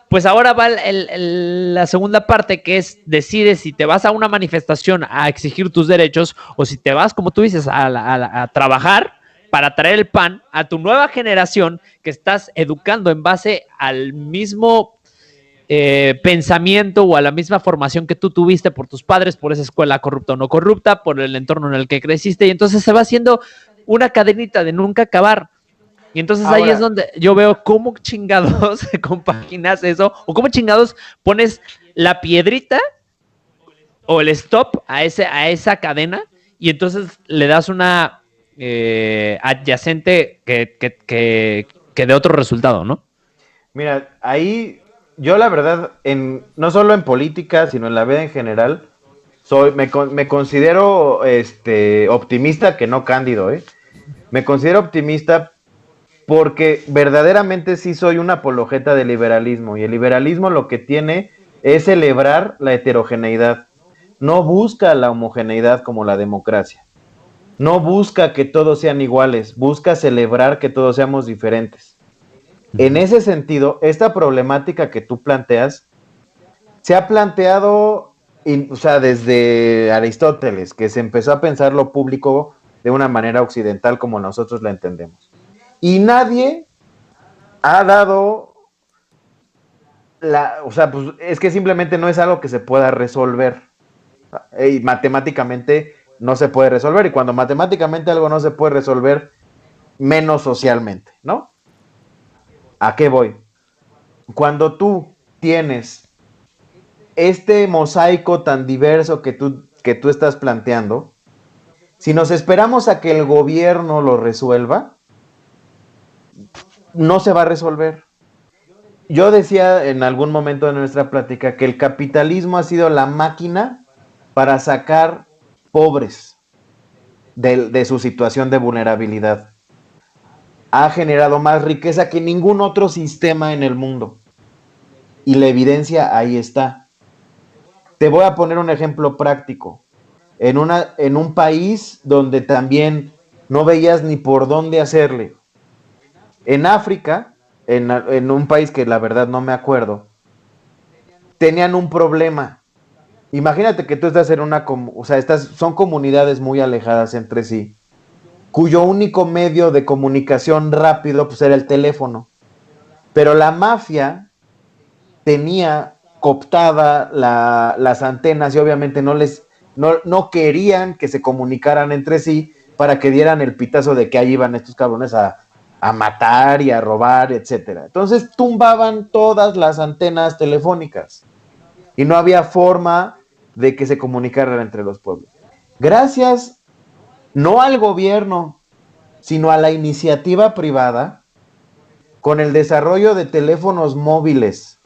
pues ahora va la segunda parte, que es decide si te vas a una manifestación a exigir tus derechos o si te vas, como tú dices, a trabajar para traer el pan a tu nueva generación que estás educando en base al mismo pensamiento o a la misma formación que tú tuviste por tus padres, por esa escuela corrupta o no corrupta, por el entorno en el que creciste, y entonces se va haciendo una cadenita de nunca acabar. Y entonces ahora, ahí es donde yo veo cómo chingados compaginas eso, o cómo chingados pones la piedrita o el stop a esa cadena, y entonces le das una adyacente que dé otro resultado, ¿no? Mira, ahí yo la verdad, no solo en política, sino en la vida en general, me considero optimista, que no cándido, ¿eh? Me considero optimista porque verdaderamente sí soy una apologeta del liberalismo, y el liberalismo lo que tiene es celebrar la heterogeneidad. No busca la homogeneidad como la democracia. No busca que todos sean iguales, busca celebrar que todos seamos diferentes. En ese sentido, esta problemática que tú planteas se ha planteado, o sea, desde Aristóteles, que se empezó a pensar lo público de una manera occidental como nosotros la entendemos. Y nadie ha dado o sea, pues es que simplemente no es algo que se pueda resolver. Y matemáticamente no se puede resolver. Y cuando matemáticamente algo no se puede resolver, menos socialmente, ¿no? ¿A qué voy? Cuando tú tienes este mosaico tan diverso que tú estás planteando, si nos esperamos a que el gobierno lo resuelva, no se va a resolver. Yo decía en algún momento de nuestra plática que el capitalismo ha sido la máquina para sacar pobres de su situación de vulnerabilidad. Ha generado más riqueza que ningún otro sistema en el mundo. Y la evidencia ahí está. Te voy a poner un ejemplo práctico. En un país donde también no veías ni por dónde hacerle. En África, en un país que la verdad no me acuerdo, tenían un problema. Imagínate que tú estás en o sea, son comunidades muy alejadas entre sí, cuyo único medio de comunicación rápido pues era el teléfono. Pero la mafia tenía cooptada las antenas y obviamente no querían que se comunicaran entre sí para que dieran el pitazo de que ahí iban estos cabrones a matar y a robar, etcétera. Entonces tumbaban todas las antenas telefónicas y no había forma de que se comunicaran entre los pueblos. Gracias no al gobierno, sino a la iniciativa privada, con el desarrollo de teléfonos móviles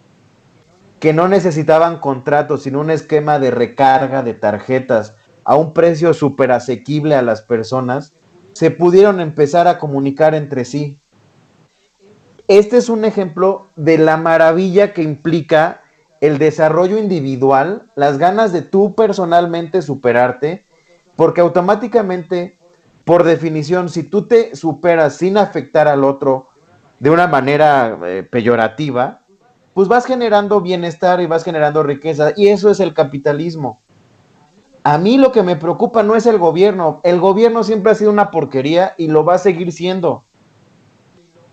que no necesitaban contratos, sino un esquema de recarga de tarjetas a un precio súper asequible a las personas, se pudieron empezar a comunicar entre sí. Este es un ejemplo de la maravilla que implica el desarrollo individual, las ganas de tú personalmente superarte, porque automáticamente, por definición, si tú te superas sin afectar al otro de una manera peyorativa, pues vas generando bienestar y vas generando riqueza, y eso es el capitalismo. A mí lo que me preocupa no es el gobierno siempre ha sido una porquería y lo va a seguir siendo.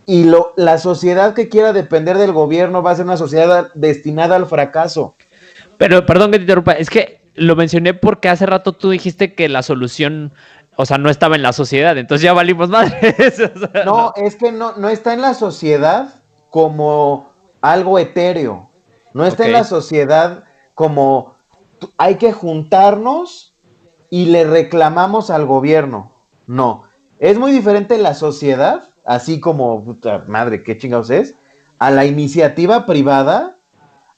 Y la sociedad que quiera depender del gobierno va a ser una sociedad destinada al fracaso. Pero, perdón que te interrumpa, es que lo mencioné porque hace rato tú dijiste que la solución, o sea, no estaba en la sociedad, entonces ya valimos madres. O sea, No, es que no está en la sociedad como algo etéreo. No está en la sociedad como hay que juntarnos y le reclamamos al gobierno. No, es muy diferente la sociedad, así como, puta madre, qué chingados es, a la iniciativa privada,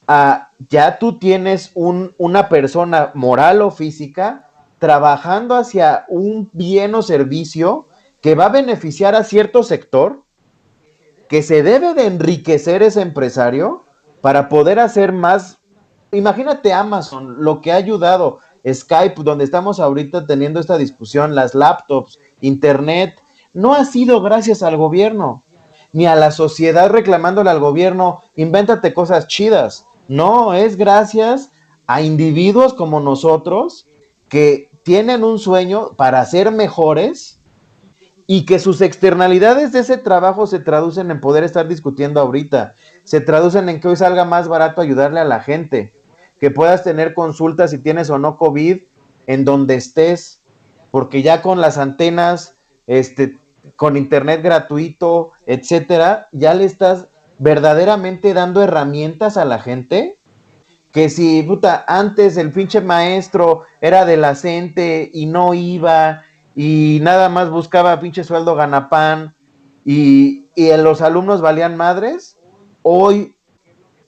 a ya tú tienes una persona moral o física trabajando hacia un bien o servicio que va a beneficiar a cierto sector, que se debe de enriquecer ese empresario para poder hacer más. Imagínate Amazon, lo que ha ayudado, Skype, donde estamos ahorita teniendo esta discusión, las laptops, internet, no ha sido gracias al gobierno, ni a la sociedad reclamándole al gobierno, invéntate cosas chidas. No, es gracias a individuos como nosotros que tienen un sueño para ser mejores y que sus externalidades de ese trabajo se traducen en poder estar discutiendo ahorita, se traducen en que hoy salga más barato ayudarle a la gente, que puedas tener consultas si tienes o no COVID en donde estés, porque ya con las antenas, con internet gratuito, etcétera, ya le estás verdaderamente dando herramientas a la gente, que si, puta, antes el pinche maestro era de la CENTE y no iba y nada más buscaba pinche sueldo ganapán y los alumnos valían madres, hoy,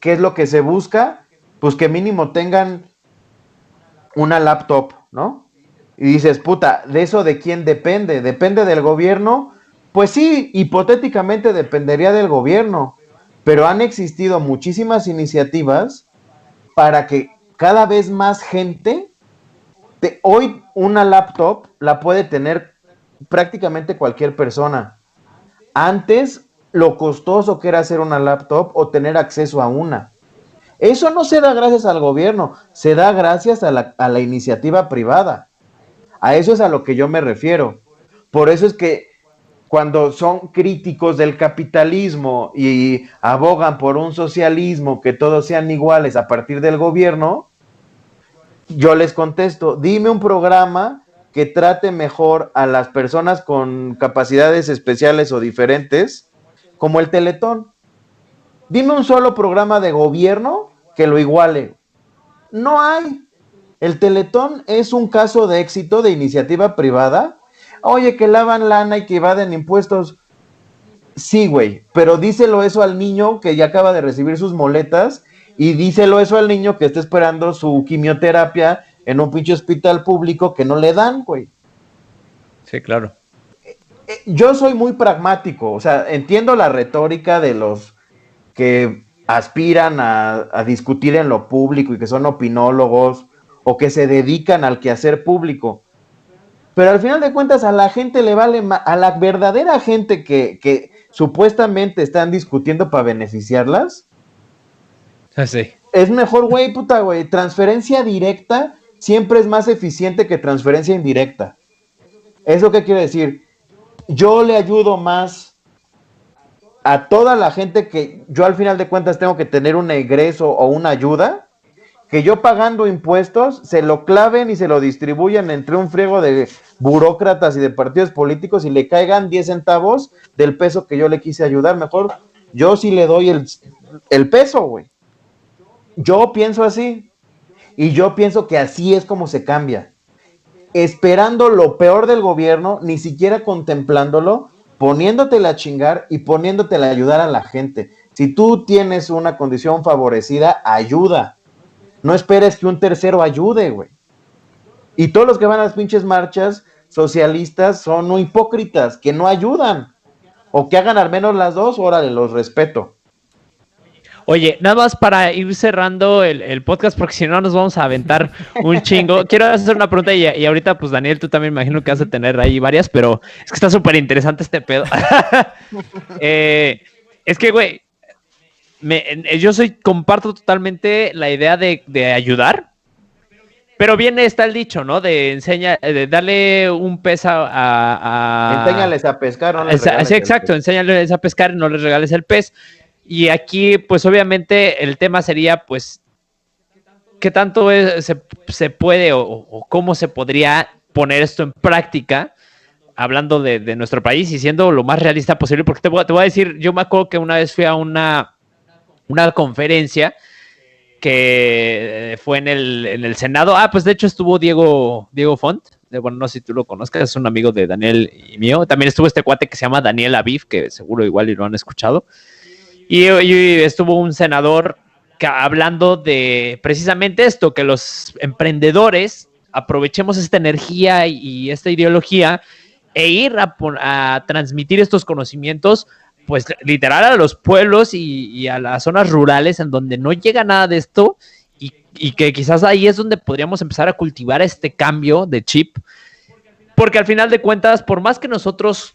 ¿qué es lo que se busca? Pues que mínimo tengan una laptop, ¿no? Y dices, puta, ¿de eso de quién depende? ¿Depende del gobierno? Pues sí, hipotéticamente dependería del gobierno, pero han existido muchísimas iniciativas para que cada vez más gente, hoy una laptop la puede tener prácticamente cualquier persona. Antes, lo costoso que era hacer una laptop o tener acceso a una. Eso no se da gracias al gobierno, se da gracias a la iniciativa privada. A eso es a lo que yo me refiero. Por eso es que cuando son críticos del capitalismo y abogan por un socialismo, que todos sean iguales a partir del gobierno, yo les contesto, dime un programa que trate mejor a las personas con capacidades especiales o diferentes, como el Teletón. Dime un solo programa de gobierno que lo iguale. No hay. El Teletón es un caso de éxito de iniciativa privada. Oye, que lavan lana y que evaden impuestos. Sí, güey, pero díselo eso al niño que ya acaba de recibir sus moletas y díselo eso al niño que está esperando su quimioterapia en un pinche hospital público que no le dan, güey. Sí, claro. Yo soy muy pragmático, o sea, entiendo la retórica de los que aspiran a discutir en lo público y que son opinólogos o que se dedican al quehacer público. Pero al final de cuentas a la gente le vale a la verdadera gente que supuestamente están discutiendo para beneficiarlas. Sí. Es mejor, güey, puta, güey. Transferencia directa siempre es más eficiente que transferencia indirecta. ¿Eso qué quiere decir? Yo le ayudo más a toda la gente que yo al final de cuentas tengo que tener un egreso o una ayuda, que yo pagando impuestos se lo claven y se lo distribuyan entre un friego de burócratas y de partidos políticos y le caigan 10 centavos del peso que yo le quise ayudar. Mejor yo sí le doy el peso, güey. Yo pienso así. Y yo pienso que así es como se cambia. Esperando lo peor del gobierno, ni siquiera contemplándolo, poniéndotela a chingar y poniéndotela a ayudar a la gente. Si tú tienes una condición favorecida, ayuda. No esperes que un tercero ayude, güey. Y todos los que van a las pinches marchas socialistas son hipócritas, que no ayudan. O que hagan al menos las dos, órale, los respeto. Oye, nada más para ir cerrando el podcast, porque si no nos vamos a aventar un chingo. Quiero hacer una pregunta y ahorita, pues Daniel, tú también me imagino que vas a tener ahí varias, pero es que está súper interesante este pedo. Es que, güey, comparto totalmente la idea de ayudar, pero está el dicho, ¿no? De darle un pez Enséñales a pescar, no les regales sí, exacto, el pez. enséñales a pescar y no les regales el pez. Y aquí, pues obviamente el tema sería, pues, ¿qué tanto se puede o cómo se podría poner esto en práctica? Hablando de nuestro país y siendo lo más realista posible, porque te voy a decir, yo me acuerdo que una vez fui a una conferencia que fue en el Senado. Pues de hecho estuvo Diego Font, bueno, no sé si tú lo conozcas, es un amigo de Daniel y mío. También estuvo este cuate que se llama Daniel Aviv, que seguro igual y lo han escuchado. Y estuvo un senador hablando de precisamente esto, que los emprendedores aprovechemos esta energía y esta ideología e ir a transmitir estos conocimientos, pues literal a los pueblos y a las zonas rurales en donde no llega nada de esto y que quizás ahí es donde podríamos empezar a cultivar este cambio de chip, porque al final de cuentas, por más que nosotros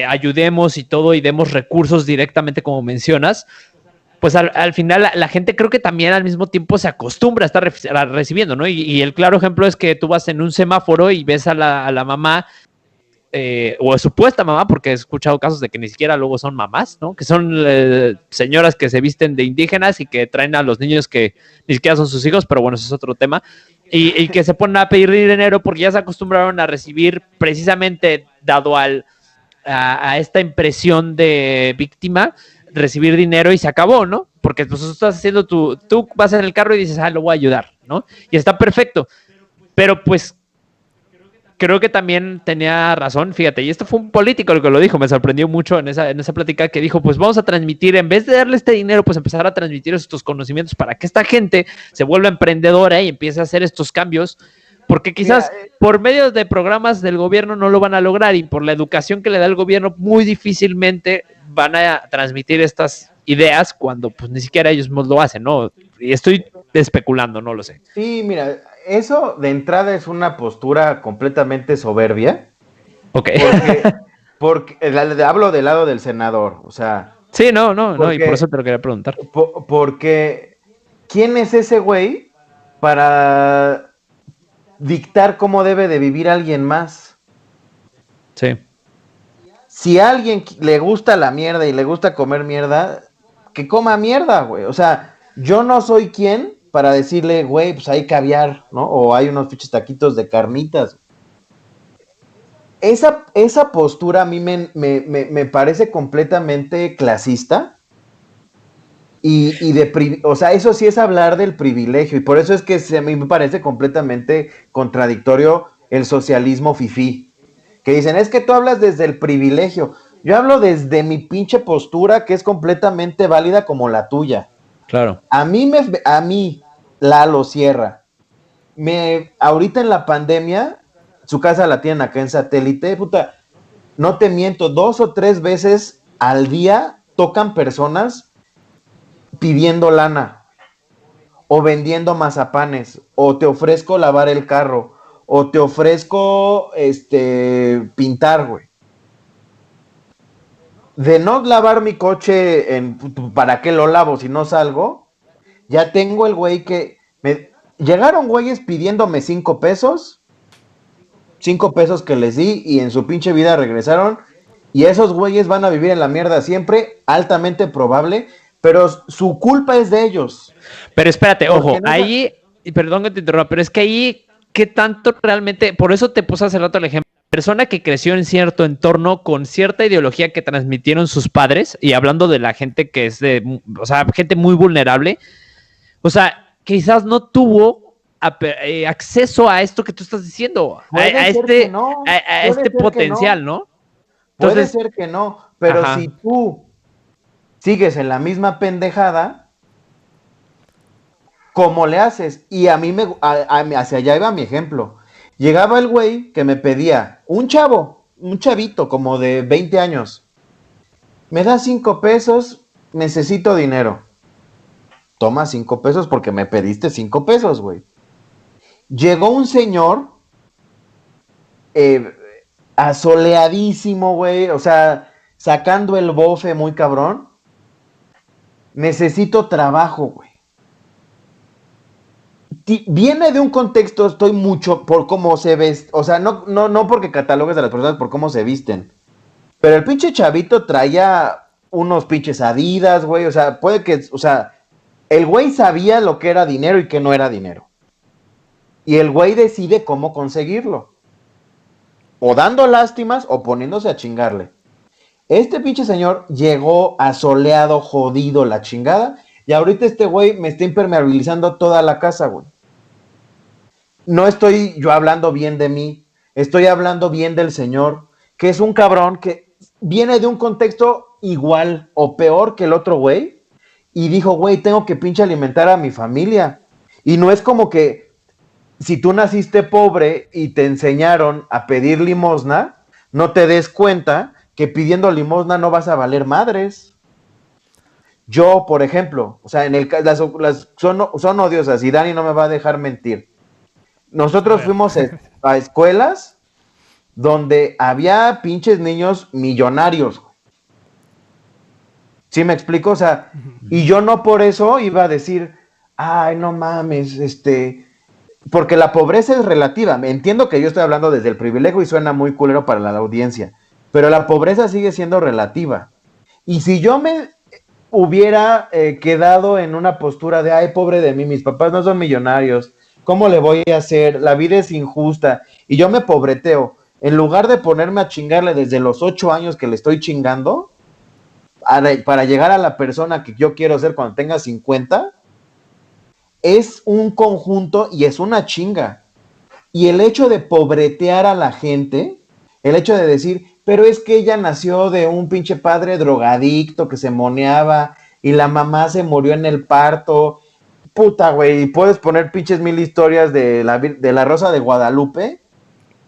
ayudemos y todo y demos recursos directamente como mencionas, pues al final la gente creo que también al mismo tiempo se acostumbra a estar recibiendo, ¿no? Y el claro ejemplo es que tú vas en un semáforo y ves a la mamá, o supuesta mamá, porque he escuchado casos de que ni siquiera luego son mamás, ¿no? Que son señoras que se visten de indígenas y que traen a los niños que ni siquiera son sus hijos, pero bueno, eso es otro tema, y que se ponen a pedir dinero porque ya se acostumbraron a recibir precisamente dado a esta impresión de víctima, recibir dinero y se acabó, ¿no? Porque pues tú estás haciendo tú vas en el carro y dices, lo voy a ayudar, ¿no? Y está perfecto, pero pues creo que también tenía razón, fíjate, y esto fue un político el que lo dijo, me sorprendió mucho en esa plática que dijo, pues vamos a transmitir, en vez de darle este dinero, pues empezar a transmitir estos conocimientos para que esta gente se vuelva emprendedora y empiece a hacer estos cambios, porque quizás por medio de programas del gobierno no lo van a lograr y por la educación que le da el gobierno muy difícilmente van a transmitir estas ideas cuando pues ni siquiera ellos mismos lo hacen, ¿no? Y estoy especulando, no lo sé. Sí, mira, eso de entrada es una postura completamente soberbia. Ok. Porque hablo del lado del senador, o sea. Sí, no, y por eso te lo quería preguntar. Porque, ¿quién es ese güey para dictar cómo debe de vivir alguien más? Sí. Si a alguien le gusta la mierda y le gusta comer mierda, que coma mierda, güey. O sea, yo no soy quien para decirle, güey, pues hay caviar, ¿no? O hay unos pinches taquitos de carnitas. Esa postura a mí me parece completamente clasista o sea, eso sí es hablar del privilegio y por eso es que a mí me parece completamente contradictorio el socialismo fifí, que dicen, es que tú hablas desde el privilegio. Yo hablo desde mi pinche postura que es completamente válida como la tuya. Claro. A mí, Lalo Sierra, ahorita en la pandemia, su casa la tienen acá en Satélite, puta, no te miento, 2 o 3 veces al día tocan personas pidiendo lana, o vendiendo mazapanes, o te ofrezco lavar el carro, o te ofrezco pintar, güey. De no lavar mi coche, ¿para qué lo lavo si no salgo? Ya tengo el güey que llegaron güeyes pidiéndome 5 pesos, 5 pesos que les di y en su pinche vida regresaron, y esos güeyes van a vivir en la mierda siempre, altamente probable, pero su culpa es de ellos. Pero espérate, ojo, ahí, perdón que te interrumpa, pero es que ahí, ¿qué tanto realmente? Por eso te puse hace rato el ejemplo. Persona que creció en cierto entorno con cierta ideología que transmitieron sus padres, y hablando de la gente que es o sea, gente muy vulnerable, o sea, quizás no tuvo acceso a esto que tú estás diciendo, a este potencial, ¿no? Entonces, puede ser que no, pero si tú sigues en la misma pendejada, ¿cómo le haces? Y a mí hacia allá iba mi ejemplo. Llegaba el güey que me pedía, un chavito como de 20 años, me da 5 pesos, necesito dinero. toma 5 pesos porque me pediste 5 pesos, güey. Llegó un señor asoleadísimo, güey, o sea, sacando el bofe muy cabrón. Necesito trabajo, güey. Viene de un contexto, estoy mucho por cómo se ve, o sea, no porque catalogues a las personas por cómo se visten, pero el pinche chavito traía unos pinches Adidas, güey, o sea, puede que, o sea, el güey sabía lo que era dinero y que no era dinero. Y el güey decide cómo conseguirlo. O dando lástimas o poniéndose a chingarle. Este pinche señor llegó asoleado, jodido, la chingada, y ahorita este güey me está impermeabilizando toda la casa, güey. No estoy yo hablando bien de mí, estoy hablando bien del señor, que es un cabrón que viene de un contexto igual o peor que el otro güey, y dijo, güey, tengo que pinche alimentar a mi familia. Y no es como que si tú naciste pobre y te enseñaron a pedir limosna, no te des cuenta que pidiendo limosna no vas a valer madres. Yo, por ejemplo, o sea, son odiosas y Dani no me va a dejar mentir. Nosotros fuimos a escuelas donde había pinches niños millonarios. ¿Sí me explico? O sea, y yo no por eso iba a decir, ay, no mames, porque la pobreza es relativa. Entiendo que yo estoy hablando desde el privilegio y suena muy culero para la audiencia, pero la pobreza sigue siendo relativa. Y si yo me hubiera quedado en una postura de, ay, pobre de mí, mis papás no son millonarios, ¿cómo le voy a hacer? La vida es injusta. Y yo me pobreteo. En lugar de ponerme a chingarle desde los 8 años que le estoy chingando, para llegar a la persona que yo quiero ser cuando tenga 50, es un conjunto y es una chinga. Y el hecho de pobretear a la gente, el hecho de decir, pero es que ella nació de un pinche padre drogadicto que se moneaba y la mamá se murió en el parto. Puta, güey, y puedes poner pinches 1000 historias de la Rosa de Guadalupe.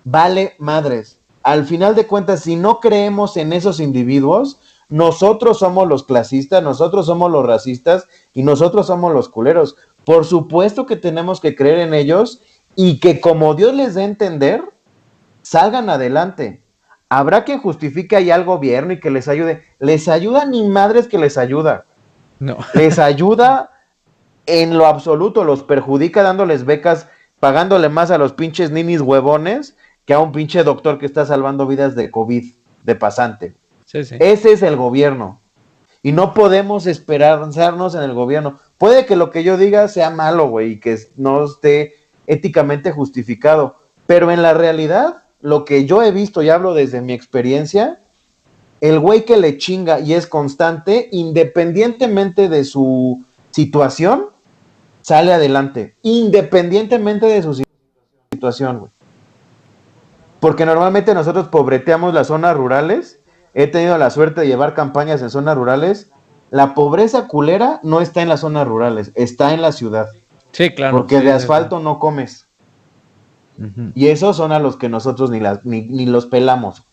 Vale madres. Al final de cuentas, si no creemos en esos individuos, nosotros somos los clasistas, nosotros somos los racistas y nosotros somos los culeros. Por supuesto que tenemos que creer en ellos y que como Dios les dé a entender, salgan adelante. Habrá quien justifique ahí al gobierno y que les ayude. Les ayuda ni madres que les ayuda. No. Les ayuda en lo absoluto, los perjudica dándoles becas, pagándole más a los pinches ninis huevones que a un pinche doctor que está salvando vidas de COVID, de pasante. Sí, sí. Ese es el gobierno. Y no podemos esperanzarnos en el gobierno. Puede que lo que yo diga sea malo, güey, y que no esté éticamente justificado. Pero en la realidad, lo que yo he visto, y hablo desde mi experiencia, el güey que le chinga y es constante, independientemente de su situación, sale adelante. Independientemente de su situación, güey. Porque normalmente nosotros pobreteamos las zonas rurales. He tenido la suerte de llevar campañas en zonas rurales. La pobreza culera no está en las zonas rurales, está en la ciudad. Sí, claro. Porque sí, de asfalto no comes. Uh-huh. Y esos son a los que nosotros ni los pelamos.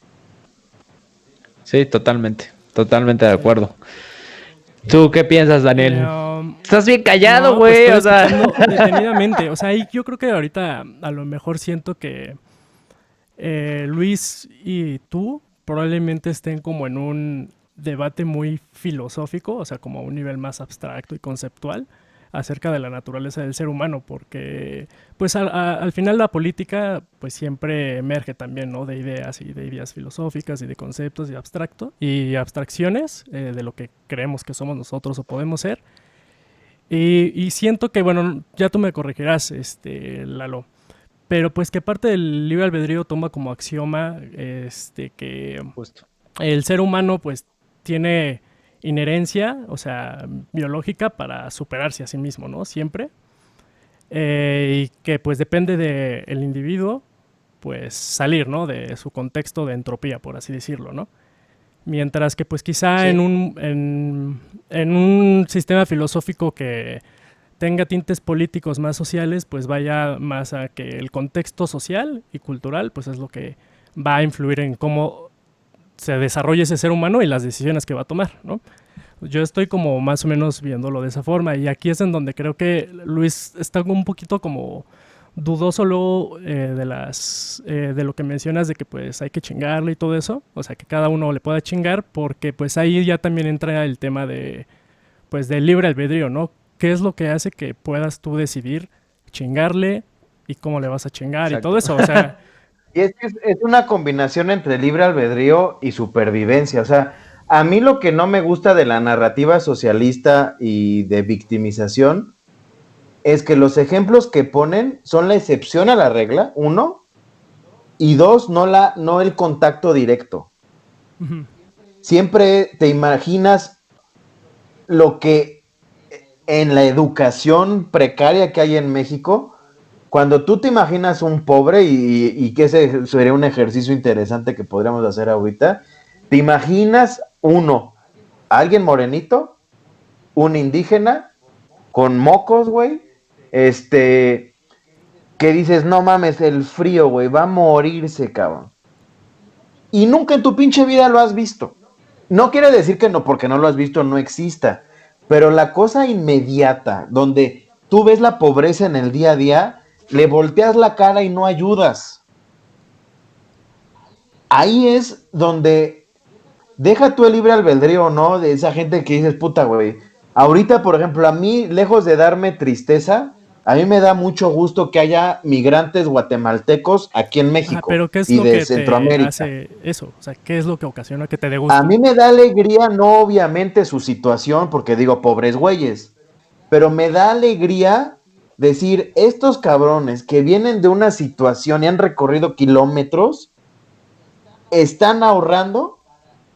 Sí, totalmente de acuerdo. ¿Tú qué piensas, Daniel? Estás bien callado, güey. Pues detenidamente. O sea, yo creo que ahorita a lo mejor siento que Luis y tú probablemente estén como en un debate muy filosófico, o sea, como a un nivel más abstracto y conceptual acerca de la naturaleza del ser humano, porque pues al final la política pues siempre emerge también, ¿no? De ideas filosóficas y de conceptos y abstracciones de lo que creemos que somos nosotros o podemos ser. Y siento que, bueno, ya tú me corregirás, Lalo, pero pues que parte del libre albedrío toma como axioma que Justo. el ser humano pues tiene inherencia, o sea, biológica para superarse a sí mismo, ¿no? Siempre. Y que pues depende del individuo pues salir, ¿no? De su contexto de entropía, por así decirlo, ¿no? Mientras que pues quizá sí, en un sistema filosófico que tenga tintes políticos más sociales, pues vaya más a que el contexto social y cultural pues es lo que va a influir en cómo se desarrolla ese ser humano y las decisiones que va a tomar, ¿no? Yo estoy como más o menos viéndolo de esa forma y aquí es en donde creo que Luis está un poquito como dudoso luego de lo que mencionas de que pues hay que chingarle y todo eso, o sea que cada uno le pueda chingar porque pues ahí ya también entra el tema de pues del libre albedrío, ¿no? ¿Qué es lo que hace que puedas tú decidir chingarle y cómo le vas a chingar? Exacto. Y todo eso, o sea... Y es que es una combinación entre libre albedrío y supervivencia. O sea, a mí lo que no me gusta de la narrativa socialista y de victimización es que los ejemplos que ponen son la excepción a la regla, uno, y dos, no el contacto directo. Uh-huh. Siempre te imaginas lo que en la educación precaria que hay en México, cuando tú te imaginas un pobre, y que ese sería un ejercicio interesante que podríamos hacer ahorita, te imaginas alguien morenito, un indígena, con mocos, güey, que dices, no mames, el frío, güey, va a morirse, cabrón. Y nunca en tu pinche vida lo has visto. No quiere decir que no, porque no lo has visto, no exista. Pero la cosa inmediata, donde tú ves la pobreza en el día a día, le volteas la cara y no ayudas. Ahí es donde deja tú el libre albedrío, ¿no? De esa gente que dices, puta, güey. Ahorita, por ejemplo, a mí, lejos de darme tristeza, a mí me da mucho gusto que haya migrantes guatemaltecos aquí en México. Pero ¿qué es y lo de que Centroamérica. te hace eso? O sea, ¿qué es lo que ocasiona que te dé gusto? A mí me da alegría, no obviamente su situación, porque digo, pobres güeyes, pero me da alegría decir, estos cabrones que vienen de una situación y han recorrido kilómetros, están ahorrando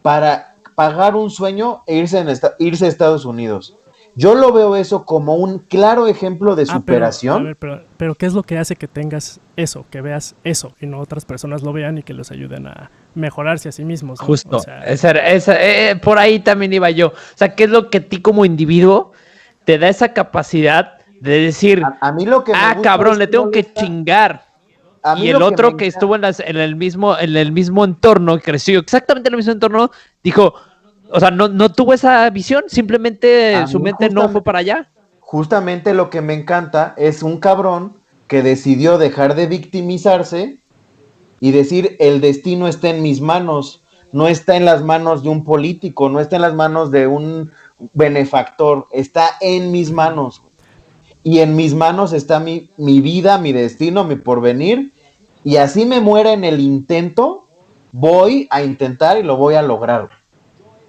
para pagar un sueño e irse a Estados Unidos. Yo lo veo eso como un claro ejemplo de superación. Pero ¿qué es lo que hace que tengas eso, que veas eso y no otras personas lo vean y que los ayuden a mejorarse a sí mismos, ¿no? Justo, o sea, por ahí también iba yo. O sea, ¿qué es lo que a ti como individuo te da esa capacidad de decir, a mí lo que cabrón, le tengo que chingar? Y el otro que estuvo en el mismo entorno, creció exactamente en el mismo entorno, dijo, o sea, no tuvo esa visión, simplemente su mente no fue para allá. Justamente lo que me encanta es un cabrón que decidió dejar de victimizarse y decir, el destino está en mis manos, no está en las manos de un político, no está en las manos de un benefactor, está en mis manos. Y en mis manos está mi vida, mi destino, mi porvenir, y así me muera en el intento, voy a intentar y lo voy a lograr.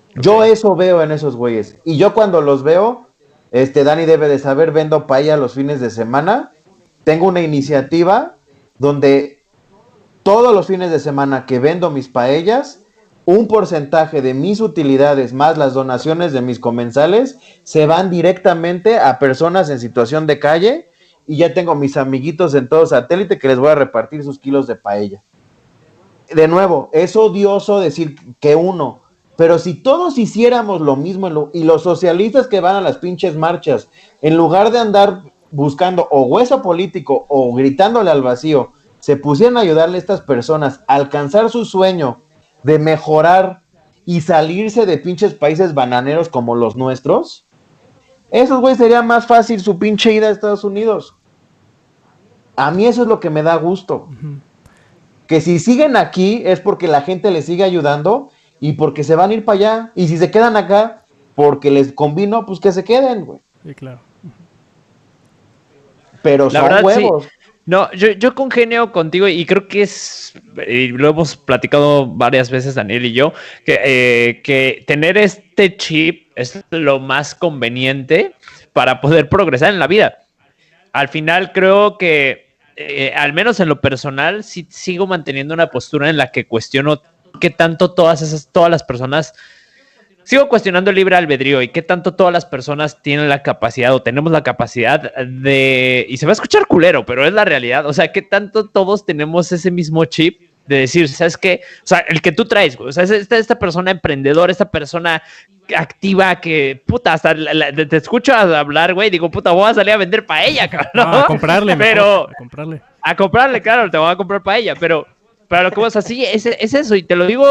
Okay. Yo eso veo en esos güeyes. Y yo cuando los veo, Dani debe de saber, vendo paella los fines de semana. Tengo una iniciativa donde todos los fines de semana que vendo mis paellas, un porcentaje de mis utilidades más las donaciones de mis comensales se van directamente a personas en situación de calle, y ya tengo mis amiguitos en todo satélite que les voy a repartir sus kilos de paella. De nuevo, es odioso decir que uno, pero si todos hiciéramos lo mismo, y los socialistas que van a las pinches marchas, en lugar de andar buscando o hueso político o gritándole al vacío, se pusieran a ayudarle a estas personas a alcanzar su sueño de mejorar y salirse de pinches países bananeros como los nuestros, esos güeyes sería más fácil su pinche ida a Estados Unidos. A mí eso es lo que me da gusto. Uh-huh. Que si siguen aquí es porque la gente les sigue ayudando y porque se van a ir para allá. Y si se quedan acá porque les convino, pues que se queden, güey. Sí, claro. Uh-huh. Pero la son verdad, huevos. Sí. No, yo congenio contigo y creo que y lo hemos platicado varias veces Daniel y yo, que tener este chip es lo más conveniente para poder progresar en la vida. Al final creo que, al menos en lo personal, sí sigo manteniendo una postura en la que cuestiono qué tanto todas las personas... Sigo cuestionando el libre albedrío y qué tanto todas las personas tienen la capacidad o tenemos la capacidad de... Y se va a escuchar culero, pero es la realidad. O sea, qué tanto todos tenemos ese mismo chip de decir, ¿sabes qué? O sea, el que tú traes, güey. O sea, esta persona emprendedora, esta persona activa que, puta, hasta te escucho hablar, güey. Digo, puta, voy a salir a vender paella, cabrón. No, a comprarle, pero a comprarle. A comprarle, claro, te voy a comprar paella, pero Pero lo que vos así es eso, y te lo digo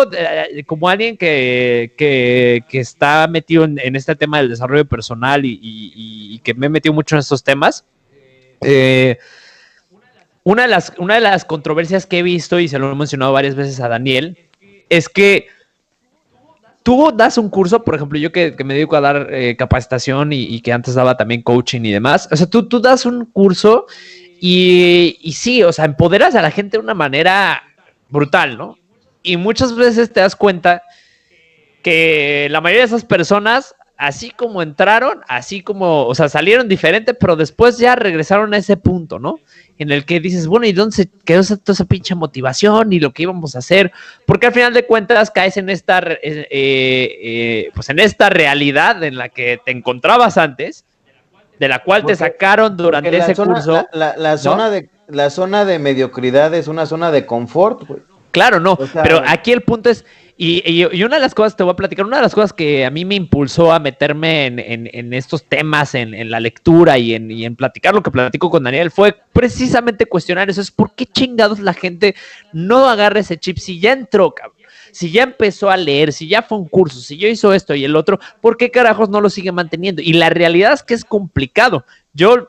como alguien que está metido en este tema del desarrollo personal y que me he metido mucho en estos temas. Una de las controversias que he visto, y se lo he mencionado varias veces a Daniel, es que tú das un curso, por ejemplo, yo que me dedico a dar capacitación y que antes daba también coaching y demás, o sea, tú das un curso y sí, o sea, empoderas a la gente de una manera brutal, ¿no? Y muchas veces te das cuenta que la mayoría de esas personas, así como entraron, así como, o sea, salieron diferentes, pero después ya regresaron a ese punto, ¿no? En el que dices, bueno, ¿y dónde se quedó toda esa pinche motivación y lo que íbamos a hacer? Porque al final de cuentas caes en esta, pues en esta realidad en la que te encontrabas antes, de la cual te sacaron durante ese curso. La zona de mediocridad es una zona de confort, güey. Claro, no, o sea, pero aquí el punto es, y una de las cosas, te voy a platicar, una de las cosas que a mí me impulsó a meterme en estos temas, en la lectura y en platicar lo que platico con Daniel, fue precisamente cuestionar eso, es por qué chingados la gente no agarra ese chip si ya entró, cabrón. Si ya empezó a leer, si ya fue un curso, si ya hizo esto y el otro, ¿por qué carajos no lo sigue manteniendo? Y la realidad es que es complicado. Yo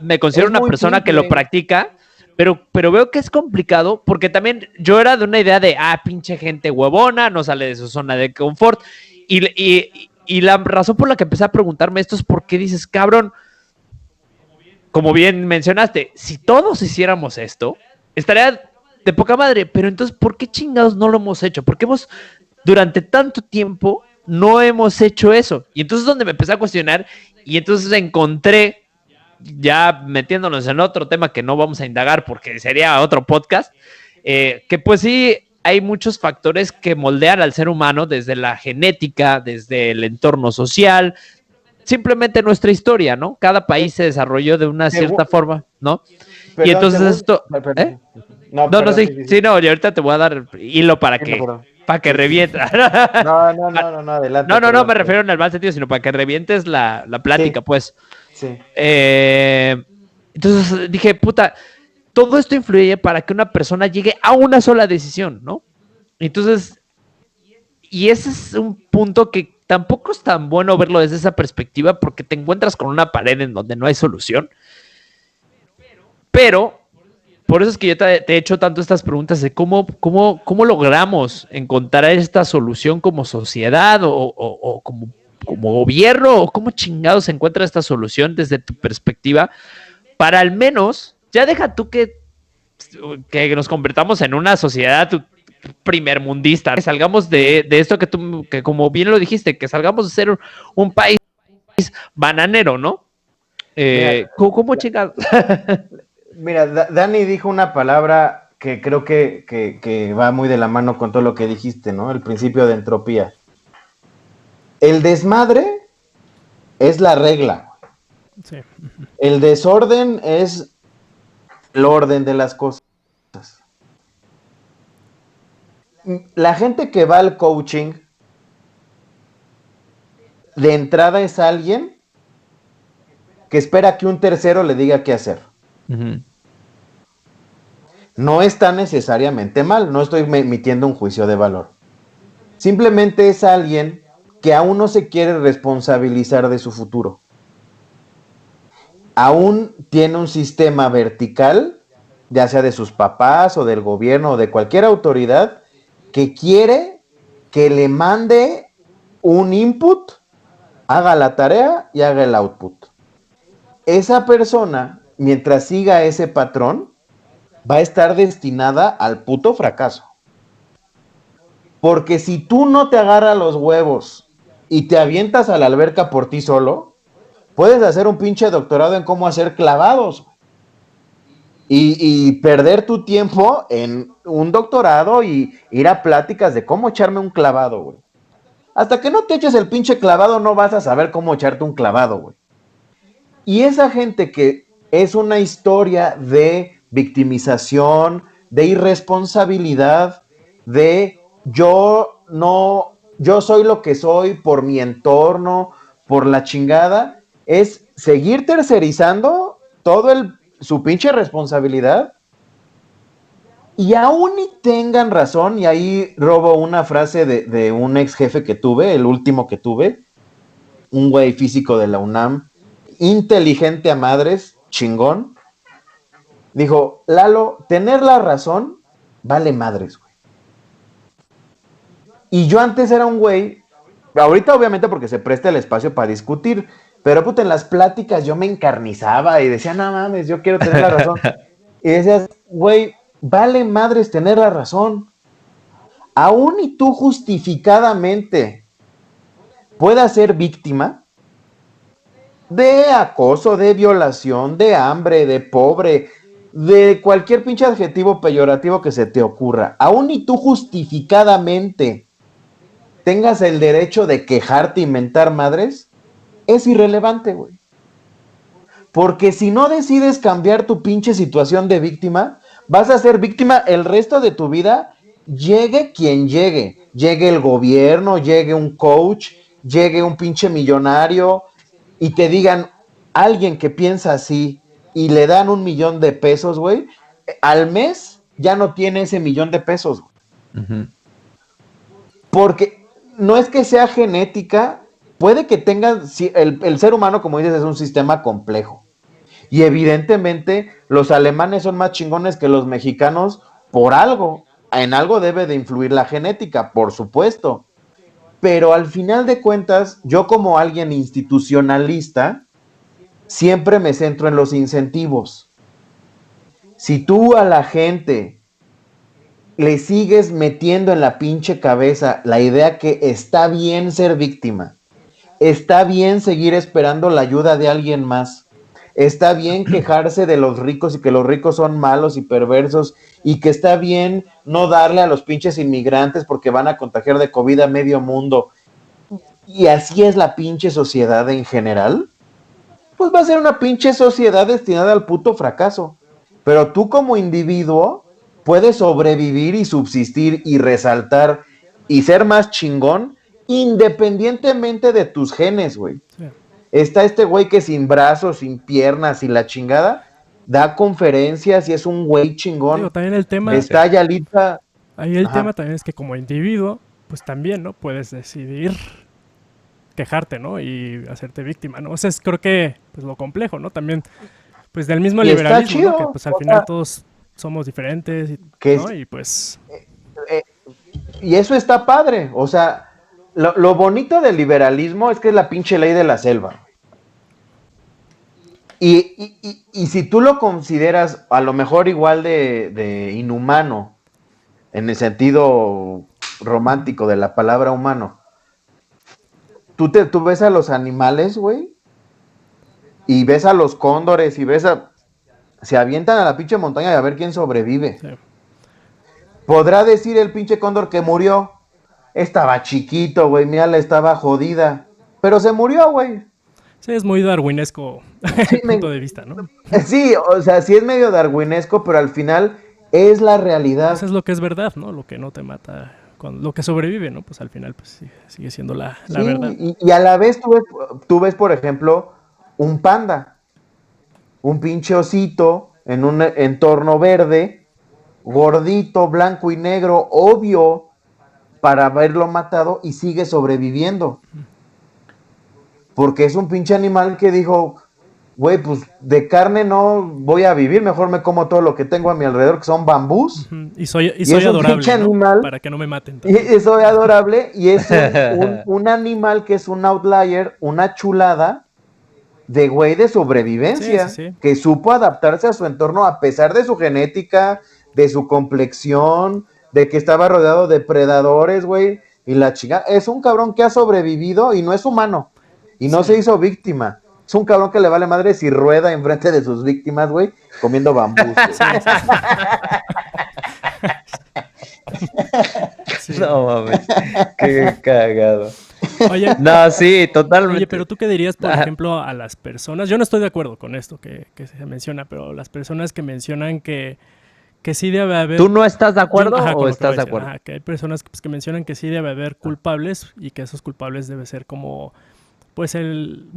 me considero una persona que lo practica, pero veo que es complicado porque también yo era de una idea de, pinche gente huevona, no sale de su zona de confort. Y la razón por la que empecé a preguntarme esto es porque dices, cabrón, como bien mencionaste, si todos hiciéramos esto, estaría de poca madre, pero entonces, ¿por qué chingados no lo hemos hecho? ¿Por qué durante tanto tiempo no hemos hecho eso? Y entonces es donde me empecé a cuestionar y entonces encontré, ya metiéndonos en otro tema que no vamos a indagar porque sería otro podcast, que pues sí, hay muchos factores que moldean al ser humano desde la genética, desde el entorno social, simplemente nuestra historia, ¿no? Cada país se desarrolló de una cierta forma, ¿no? Perdón, y entonces esto... No, sí, no, y ahorita te voy a dar hilo para que revienta. No, adelante. No, me refiero en el mal sentido, sino para que revientes la plática, sí. Pues. Sí. Entonces dije, puta, todo esto influye para que una persona llegue a una sola decisión, ¿no? Entonces, y ese es un punto que tampoco es tan bueno verlo desde esa perspectiva porque te encuentras con una pared en donde no hay solución. Pero por eso es que yo te he hecho tanto estas preguntas de cómo logramos encontrar esta solución como sociedad o como gobierno, o cómo chingados se encuentra esta solución desde tu perspectiva, para al menos, ya deja tú que nos convertamos en una sociedad primermundista, que salgamos de esto que como bien lo dijiste, que salgamos de ser un país bananero, ¿no? ¿Cómo chingados? Mira, Dani dijo una palabra que creo que va muy de la mano con todo lo que dijiste, ¿no? El principio de entropía. El desmadre es la regla. Sí. El desorden es el orden de las cosas. La gente que va al coaching, de entrada es alguien que espera que un tercero le diga qué hacer. Uh-huh. No está necesariamente mal, no estoy emitiendo un juicio de valor. Simplemente es alguien que aún no se quiere responsabilizar de su futuro. Aún tiene un sistema vertical, ya sea de sus papás o del gobierno o de cualquier autoridad, que quiere que le mande un input, haga la tarea y haga el output. Esa persona, mientras siga ese patrón, va a estar destinada al puto fracaso. Porque si tú no te agarras los huevos y te avientas a la alberca por ti solo, puedes hacer un pinche doctorado en cómo hacer clavados y perder tu tiempo en un doctorado y ir a pláticas de cómo echarme un clavado, güey. Hasta que no te eches el pinche clavado no vas a saber cómo echarte un clavado, güey. Y esa gente que es una historia de victimización, de irresponsabilidad, de yo soy lo que soy por mi entorno, por la chingada, es seguir tercerizando todo su pinche responsabilidad Y aún y tengan razón, y ahí robo una frase de un ex jefe que tuve, el último que tuve, un güey físico de la UNAM, inteligente a madres, chingón, dijo, Lalo, tener la razón vale madres, güey. Y yo antes era un güey, ahorita obviamente porque se presta el espacio para discutir, pero puta, en las pláticas yo me encarnizaba y decía, no mames, yo quiero tener la razón. Y decías, güey, vale madres tener la razón. Aún y tú justificadamente puedas ser víctima de acoso, de violación, de hambre, de pobre, de cualquier pinche adjetivo peyorativo que se te ocurra. Aún y tú justificadamente tengas el derecho de quejarte y mentar madres, es irrelevante, güey. Porque si no decides cambiar tu pinche situación de víctima, vas a ser víctima el resto de tu vida, llegue quien llegue. Llegue el gobierno, llegue un coach, llegue un pinche millonario y te digan, alguien que piensa así y le dan $1,000,000, güey, al mes ya no tiene ese $1,000,000, güey. Uh-huh. Porque no es que sea genética, puede que tenga, el ser humano, como dices, es un sistema complejo. Y evidentemente los alemanes son más chingones que los mexicanos por algo. En algo debe de influir la genética, por supuesto. Pero al final de cuentas, yo como alguien institucionalista, siempre me centro en los incentivos. Si tú a la gente le sigues metiendo en la pinche cabeza la idea que está bien ser víctima, está bien seguir esperando la ayuda de alguien más, está bien quejarse de los ricos y que los ricos son malos y perversos y que está bien no darle a los pinches inmigrantes porque van a contagiar de COVID a medio mundo, y así es la pinche sociedad en general, pues va a ser una pinche sociedad destinada al puto fracaso. Pero tú como individuo puedes sobrevivir y subsistir y resaltar y ser más chingón independientemente de tus genes, güey. Sí. Está este güey que sin brazos, sin piernas, sin la chingada, da conferencias y es un güey chingón. Digo, también el tema... Está Yalitza... Ahí el tema también es que como individuo, pues también, ¿no? Puedes decidir quejarte, ¿no? Y hacerte víctima, ¿no? O sea, creo que pues lo complejo, ¿no? También, pues del mismo liberalismo, chido, ¿no? Que pues al final todos somos diferentes, ¿no? Y pues... y eso está padre, o sea, lo bonito del liberalismo es que es la pinche ley de la selva. Y si tú lo consideras a lo mejor igual de inhumano, en el sentido romántico de la palabra humano, tú ves a los animales, güey, y ves a los cóndores, y ves a... Se avientan a la pinche montaña y a ver quién sobrevive. Sí. Podrá decir el pinche cóndor que murió. Estaba chiquito, güey, mira, la estaba jodida. Pero se murió, güey. Sí, es muy darwinesco sí, punto de vista, ¿no? Sí, o sea, sí es medio darwinesco, pero al final es la realidad. Eso es lo que es verdad, ¿no? Lo que no te mata, lo que sobrevive, ¿no? Pues al final pues sigue siendo la verdad. Y a la vez tú ves, por ejemplo, un panda, un pinche osito en un entorno verde, gordito, blanco y negro, obvio, para haberlo matado y sigue sobreviviendo. Porque es un pinche animal que dijo, güey, pues de carne no voy a vivir, mejor me como todo lo que tengo a mi alrededor, que son bambús. Uh-huh. Y soy adorable, ¿no? Animal, para que no me maten. Y soy adorable y es un animal que es un outlier, una chulada de güey de sobrevivencia, sí. Que supo adaptarse a su entorno a pesar de su genética, de su complexión, de que estaba rodeado de predadores, güey, y la chica, es un cabrón que ha sobrevivido y no es humano, y no se hizo víctima. Es un cabrón que le vale madre si rueda enfrente de sus víctimas, güey, comiendo bambú. Sí. No mames, qué cagado. Oye, no, sí, totalmente. Oye, pero tú qué dirías, por ejemplo, a las personas, yo no estoy de acuerdo con esto que se menciona, pero las personas que mencionan que sí debe haber... ¿Tú no estás de acuerdo o estás de acuerdo? Que hay personas que mencionan que sí debe haber culpables y que esos culpables debe ser como... Pues el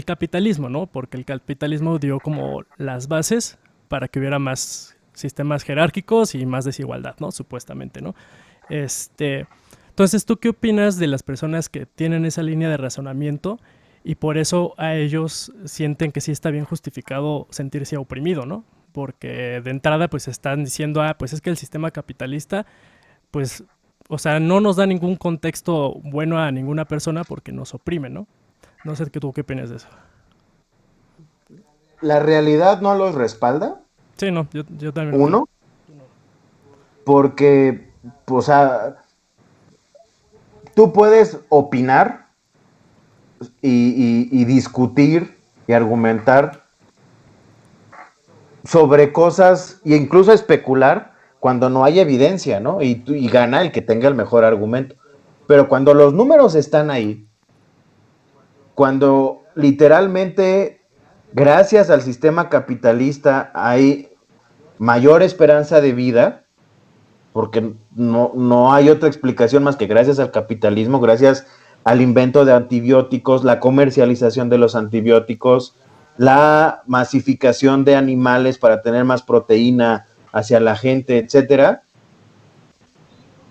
capitalismo, ¿no? Porque el capitalismo dio como las bases para que hubiera más sistemas jerárquicos y más desigualdad, ¿no? Supuestamente, ¿no? Entonces, ¿tú qué opinas de las personas que tienen esa línea de razonamiento y por eso a ellos sienten que sí está bien justificado sentirse oprimido, ¿no? Porque de entrada pues están diciendo, pues es que el sistema capitalista, pues, o sea, no nos da ningún contexto bueno a ninguna persona porque nos oprime, ¿no? No sé tú qué opinas de eso. ¿La realidad no los respalda? Sí, no, yo también. Uno, porque, o sea, tú puedes opinar y discutir y argumentar sobre cosas e incluso especular cuando no hay evidencia, ¿no? Y gana el que tenga el mejor argumento. Pero cuando los números están ahí, cuando literalmente, gracias al sistema capitalista, hay mayor esperanza de vida, porque no hay otra explicación más que gracias al capitalismo, gracias al invento de antibióticos, la comercialización de los antibióticos, la masificación de animales para tener más proteína hacia la gente, etcétera.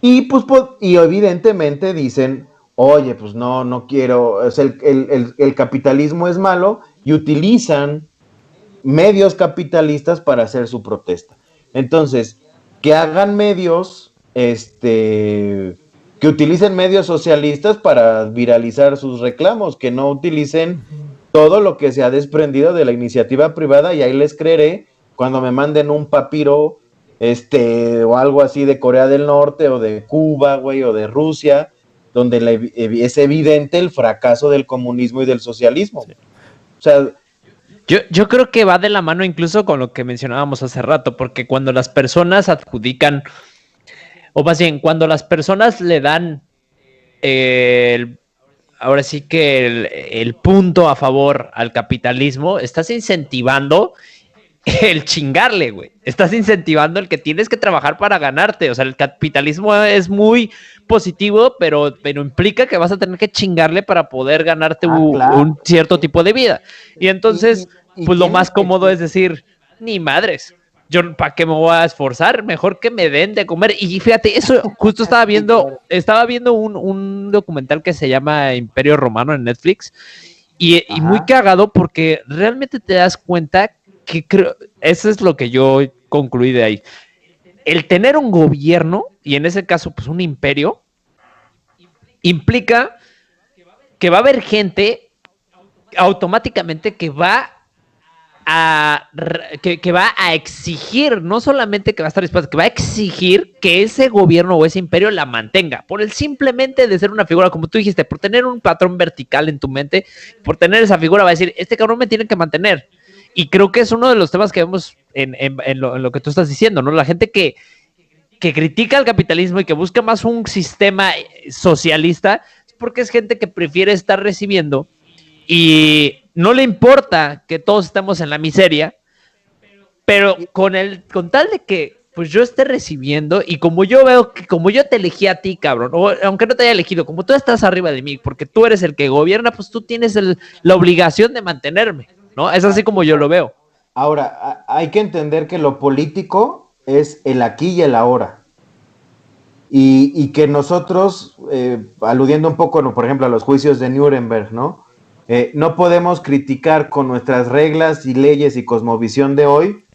Y pues y evidentemente dicen, oye, pues no quiero, el capitalismo es malo, y utilizan medios capitalistas para hacer su protesta. Entonces, que hagan medios, que utilicen medios socialistas para viralizar sus reclamos, que no utilicen todo lo que se ha desprendido de la iniciativa privada, y ahí les creeré cuando me manden un papiro, o algo así de Corea del Norte, o de Cuba, güey, o de Rusia, donde es evidente el fracaso del comunismo y del socialismo. Sí. O sea, yo creo que va de la mano incluso con lo que mencionábamos hace rato, porque cuando las personas adjudican, o más bien, cuando las personas le dan ahora sí que el punto a favor al capitalismo, estás incentivando el chingarle, güey. Estás incentivando el que tienes que trabajar para ganarte. O sea, el capitalismo es muy positivo, pero implica que vas a tener que chingarle para poder ganarte claro, un cierto tipo de vida. Y entonces, pues lo más cómodo es decir, ni madres. Yo, ¿para qué me voy a esforzar? Mejor que me den de comer. Y fíjate, eso justo estaba viendo un documental que se llama Imperio Romano en Netflix. Y muy cagado porque realmente te das cuenta que creo, eso es lo que yo concluí de ahí. El tener un gobierno, y en ese caso, pues un imperio, implica que va a haber gente automáticamente que va a exigir, no solamente que va a estar dispuesto, que va a exigir que ese gobierno o ese imperio la mantenga, por el simplemente de ser una figura, como tú dijiste, por tener un patrón vertical en tu mente, por tener esa figura va a decir, este cabrón me tiene que mantener. Y creo que es uno de los temas que vemos en lo que tú estás diciendo, ¿no? La gente que critica el capitalismo y que busca más un sistema socialista es porque es gente que prefiere estar recibiendo y no le importa que todos estemos en la miseria, pero con tal de que pues yo esté recibiendo, y como yo veo que como yo te elegí a ti, cabrón, o aunque no te haya elegido, como tú estás arriba de mí, porque tú eres el que gobierna, pues tú tienes la obligación de mantenerme, ¿no? Es así como yo lo veo. Ahora, hay que entender que lo político es el aquí y el ahora. Y que nosotros, aludiendo un poco, por ejemplo, a los juicios de Nuremberg, ¿no? No podemos criticar con nuestras reglas y leyes y cosmovisión de hoy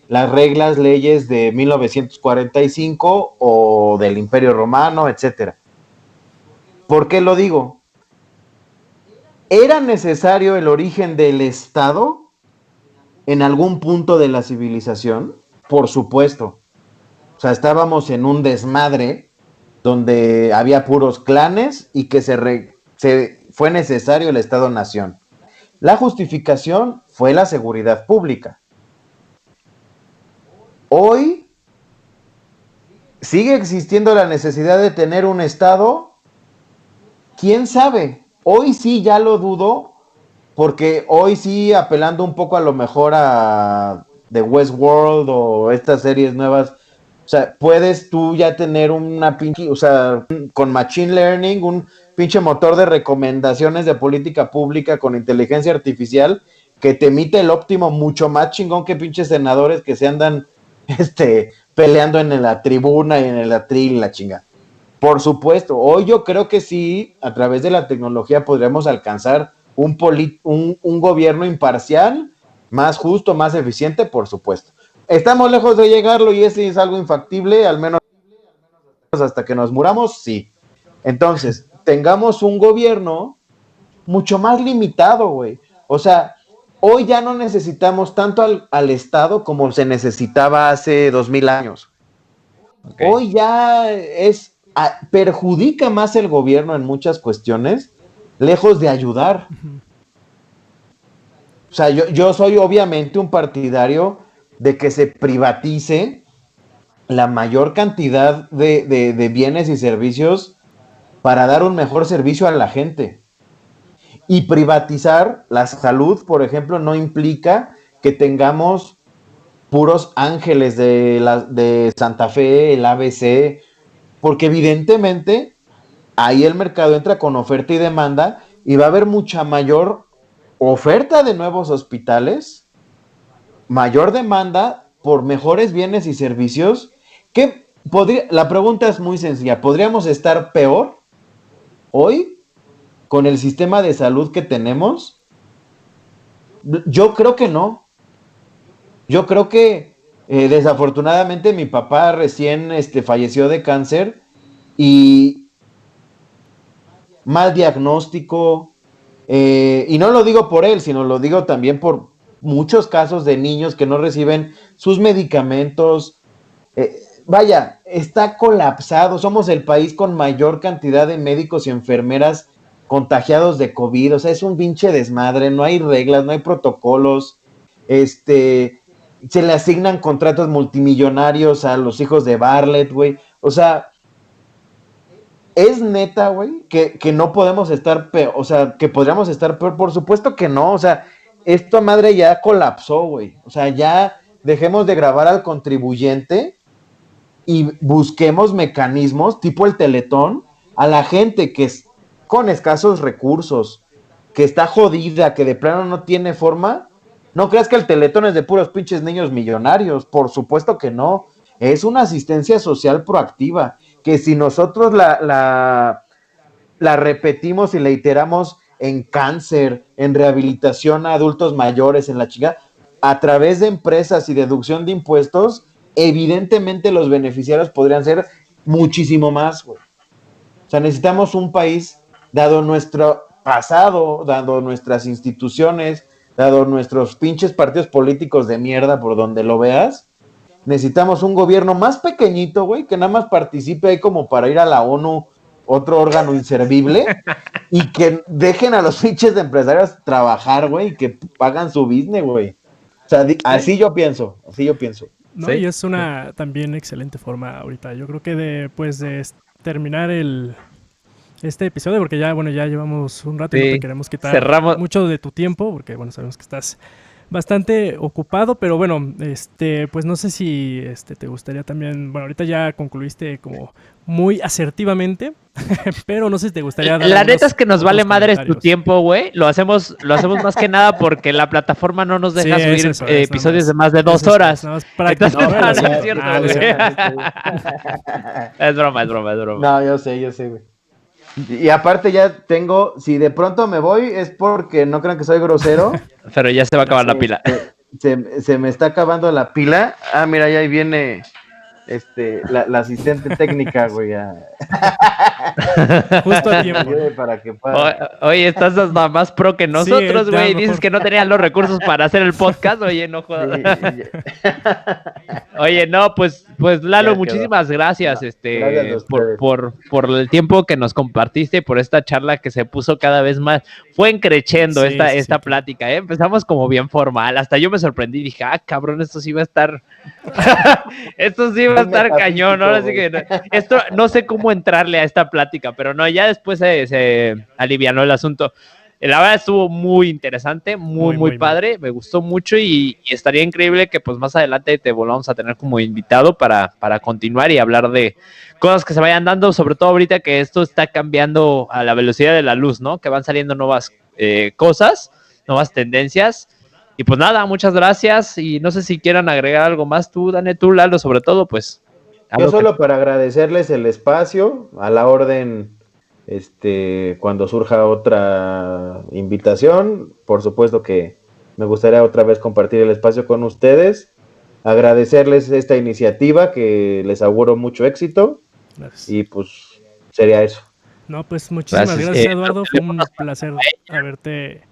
las reglas, leyes de 1945 o del Imperio Romano, etcétera. ¿Por qué lo digo? ¿Era necesario el origen del Estado en algún punto de la civilización? Por supuesto. O sea, estábamos en un desmadre donde había puros clanes y que fue necesario el Estado-Nación. La justificación fue la seguridad pública. Hoy sigue existiendo la necesidad de tener un Estado. ¿Quién sabe? Hoy sí ya lo dudo, porque hoy sí, apelando un poco a lo mejor a The Westworld o estas series nuevas, o sea, puedes tú ya tener una pinche, o sea, con Machine Learning, un pinche motor de recomendaciones de política pública con inteligencia artificial que te emite el óptimo mucho más chingón que pinches senadores que se andan peleando en la tribuna y en el atril y la chinga. Por supuesto, hoy yo creo que sí, a través de la tecnología podremos alcanzar un gobierno imparcial, más justo, más eficiente, por supuesto. Estamos lejos de llegarlo y ese es algo infactible, al menos hasta que nos muramos, sí. Entonces, tengamos un gobierno mucho más limitado, güey. O sea, hoy ya no necesitamos tanto al Estado como se necesitaba hace 2000 años. Okay. Hoy ya perjudica más el gobierno en muchas cuestiones, lejos de ayudar. O sea, yo soy obviamente un partidario de que se privatice la mayor cantidad de bienes y servicios para dar un mejor servicio a la gente. Y privatizar la salud, por ejemplo, no implica que tengamos puros ángeles de Santa Fe, el ABC, porque evidentemente ahí el mercado entra con oferta y demanda y va a haber mucha mayor oferta de nuevos hospitales, mayor demanda por mejores bienes y servicios. La pregunta es muy sencilla, ¿podríamos estar peor hoy con el sistema de salud que tenemos? Yo creo que no. Yo creo que desafortunadamente mi papá recién falleció de cáncer y mal diagnóstico, y no lo digo por él, sino lo digo también por muchos casos de niños que no reciben sus medicamentos. Vaya, está colapsado. Somos el país con mayor cantidad de médicos y enfermeras contagiados de COVID. O sea, es un pinche desmadre. No hay reglas, no hay protocolos. Se le asignan contratos multimillonarios a los hijos de Bartlett, güey. O sea, es neta, güey, que no podemos estar peor. O sea, que podríamos estar peor. Por supuesto que no. O sea, esta madre ya colapsó, güey. O sea, ya dejemos de grabar al contribuyente y busquemos mecanismos tipo el Teletón a la gente que es con escasos recursos, que está jodida, que de plano no tiene forma. No creas que el Teletón es de puros pinches niños millonarios, por supuesto que no. Es una asistencia social proactiva, que si nosotros la repetimos y la iteramos en cáncer, en rehabilitación a adultos mayores, en la chica, a través de empresas y deducción de impuestos, evidentemente los beneficiarios podrían ser muchísimo más, güey. O sea, necesitamos un país, dado nuestro pasado, dado nuestras instituciones, dado nuestros pinches partidos políticos de mierda por donde lo veas, necesitamos un gobierno más pequeñito, güey, que nada más participe ahí como para ir a la ONU, otro órgano inservible, y que dejen a los pinches de empresarios trabajar, güey, y que pagan su business, güey. O sea, así yo pienso. No, ¿sí? Y es una también excelente forma ahorita. Yo creo que de terminar este episodio, porque ya llevamos un rato y no te queremos quitar mucho de tu tiempo, porque bueno, sabemos que estás bastante ocupado, pero bueno, pues no sé si te gustaría también, bueno, ahorita ya concluiste como muy asertivamente, pero no sé si te gustaría dar la neta es que nos vale madres tu tiempo, güey. Lo hacemos más que nada porque la plataforma no nos deja subir episodios de más de 2 horas. Entonces, no es cierto, güey. Es broma. No, yo sé, güey. Y aparte ya tengo, si de pronto me voy es porque no crean que soy grosero. Pero ya se va a acabar la pila. Se me está acabando la pila. Ah, mira, ya ahí viene la asistente técnica, güey. Justo a tiempo. Para que oye, estás más pro que nosotros, güey. Sí, dices que no tenías los recursos para hacer el podcast. Oye, no jodas. Oye, no, pues Lalo, muchísimas gracias, gracias por el tiempo que nos compartiste, por esta charla que se puso cada vez más. Fue encrechendo esta plática, ¿eh? Empezamos como bien formal. Hasta yo me sorprendí y dije, cabrón, esto sí va a estar... esto sí va a estar cañón, ¿no? Así que esto no sé cómo entrarle a esta plática, pero no, ya después se alivianó el asunto. La verdad estuvo muy interesante, muy padre, me gustó mucho y estaría increíble que pues más adelante te volvamos a tener como invitado para continuar y hablar de cosas que se vayan dando, sobre todo ahorita que esto está cambiando a la velocidad de la luz, ¿no? Que van saliendo nuevas cosas, nuevas tendencias. Y pues nada, muchas gracias. Y no sé si quieran agregar algo más tú, Dane, tú, Lalo, sobre todo, pues. Yo solo para agradecerles el espacio, a la orden, cuando surja otra invitación, por supuesto que me gustaría otra vez compartir el espacio con ustedes, agradecerles esta iniciativa, que les auguro mucho éxito. Gracias. Y pues sería eso. No, pues muchísimas gracias Eduardo, fue un placer haberte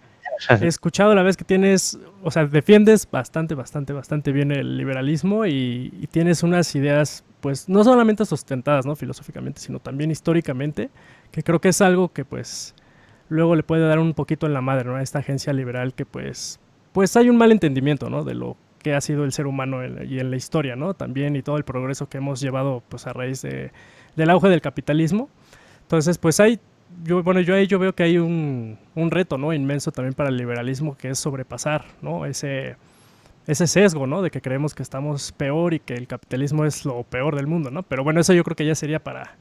escuchado. La vez que tienes, o sea, defiendes bastante bien el liberalismo y tienes unas ideas, pues no solamente sustentadas, ¿no? Filosóficamente, sino también históricamente, que creo que es algo que pues luego le puede dar un poquito en la madre, ¿no? A esta agencia liberal, que pues hay un mal entendimiento, ¿no? De lo que ha sido el ser humano y en la historia, ¿no? También, y todo el progreso que hemos llevado pues a raíz del auge del capitalismo. Entonces, pues yo veo que hay un reto, ¿no? Inmenso también para el liberalismo, que es sobrepasar, ¿no? Ese sesgo, ¿no? De que creemos que estamos peor y que el capitalismo es lo peor del mundo, ¿no? Pero bueno, eso yo creo que ya sería para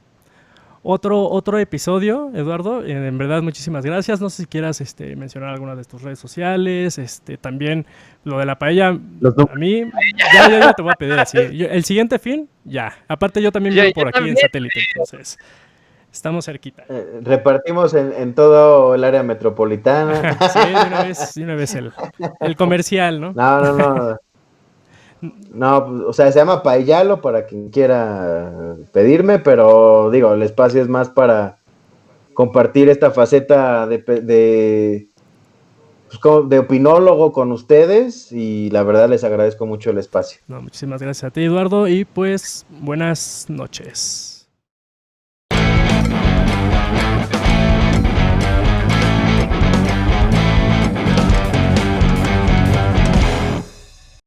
otro episodio, Eduardo. En verdad, muchísimas gracias. No sé si quieras mencionar alguna de tus redes sociales, también lo de la paella. A mí, ya te voy a pedir así. El siguiente fin, ya. Aparte, yo también vivo por aquí también, en satélite, entonces estamos cerquita. Repartimos en todo el área metropolitana. Sí, de una vez el comercial, ¿no? No. No, o sea, se llama Paellalo para quien quiera pedirme, pero digo, el espacio es más para compartir esta faceta de opinólogo con ustedes, y la verdad les agradezco mucho el espacio. No, muchísimas gracias a ti, Eduardo, y pues buenas noches.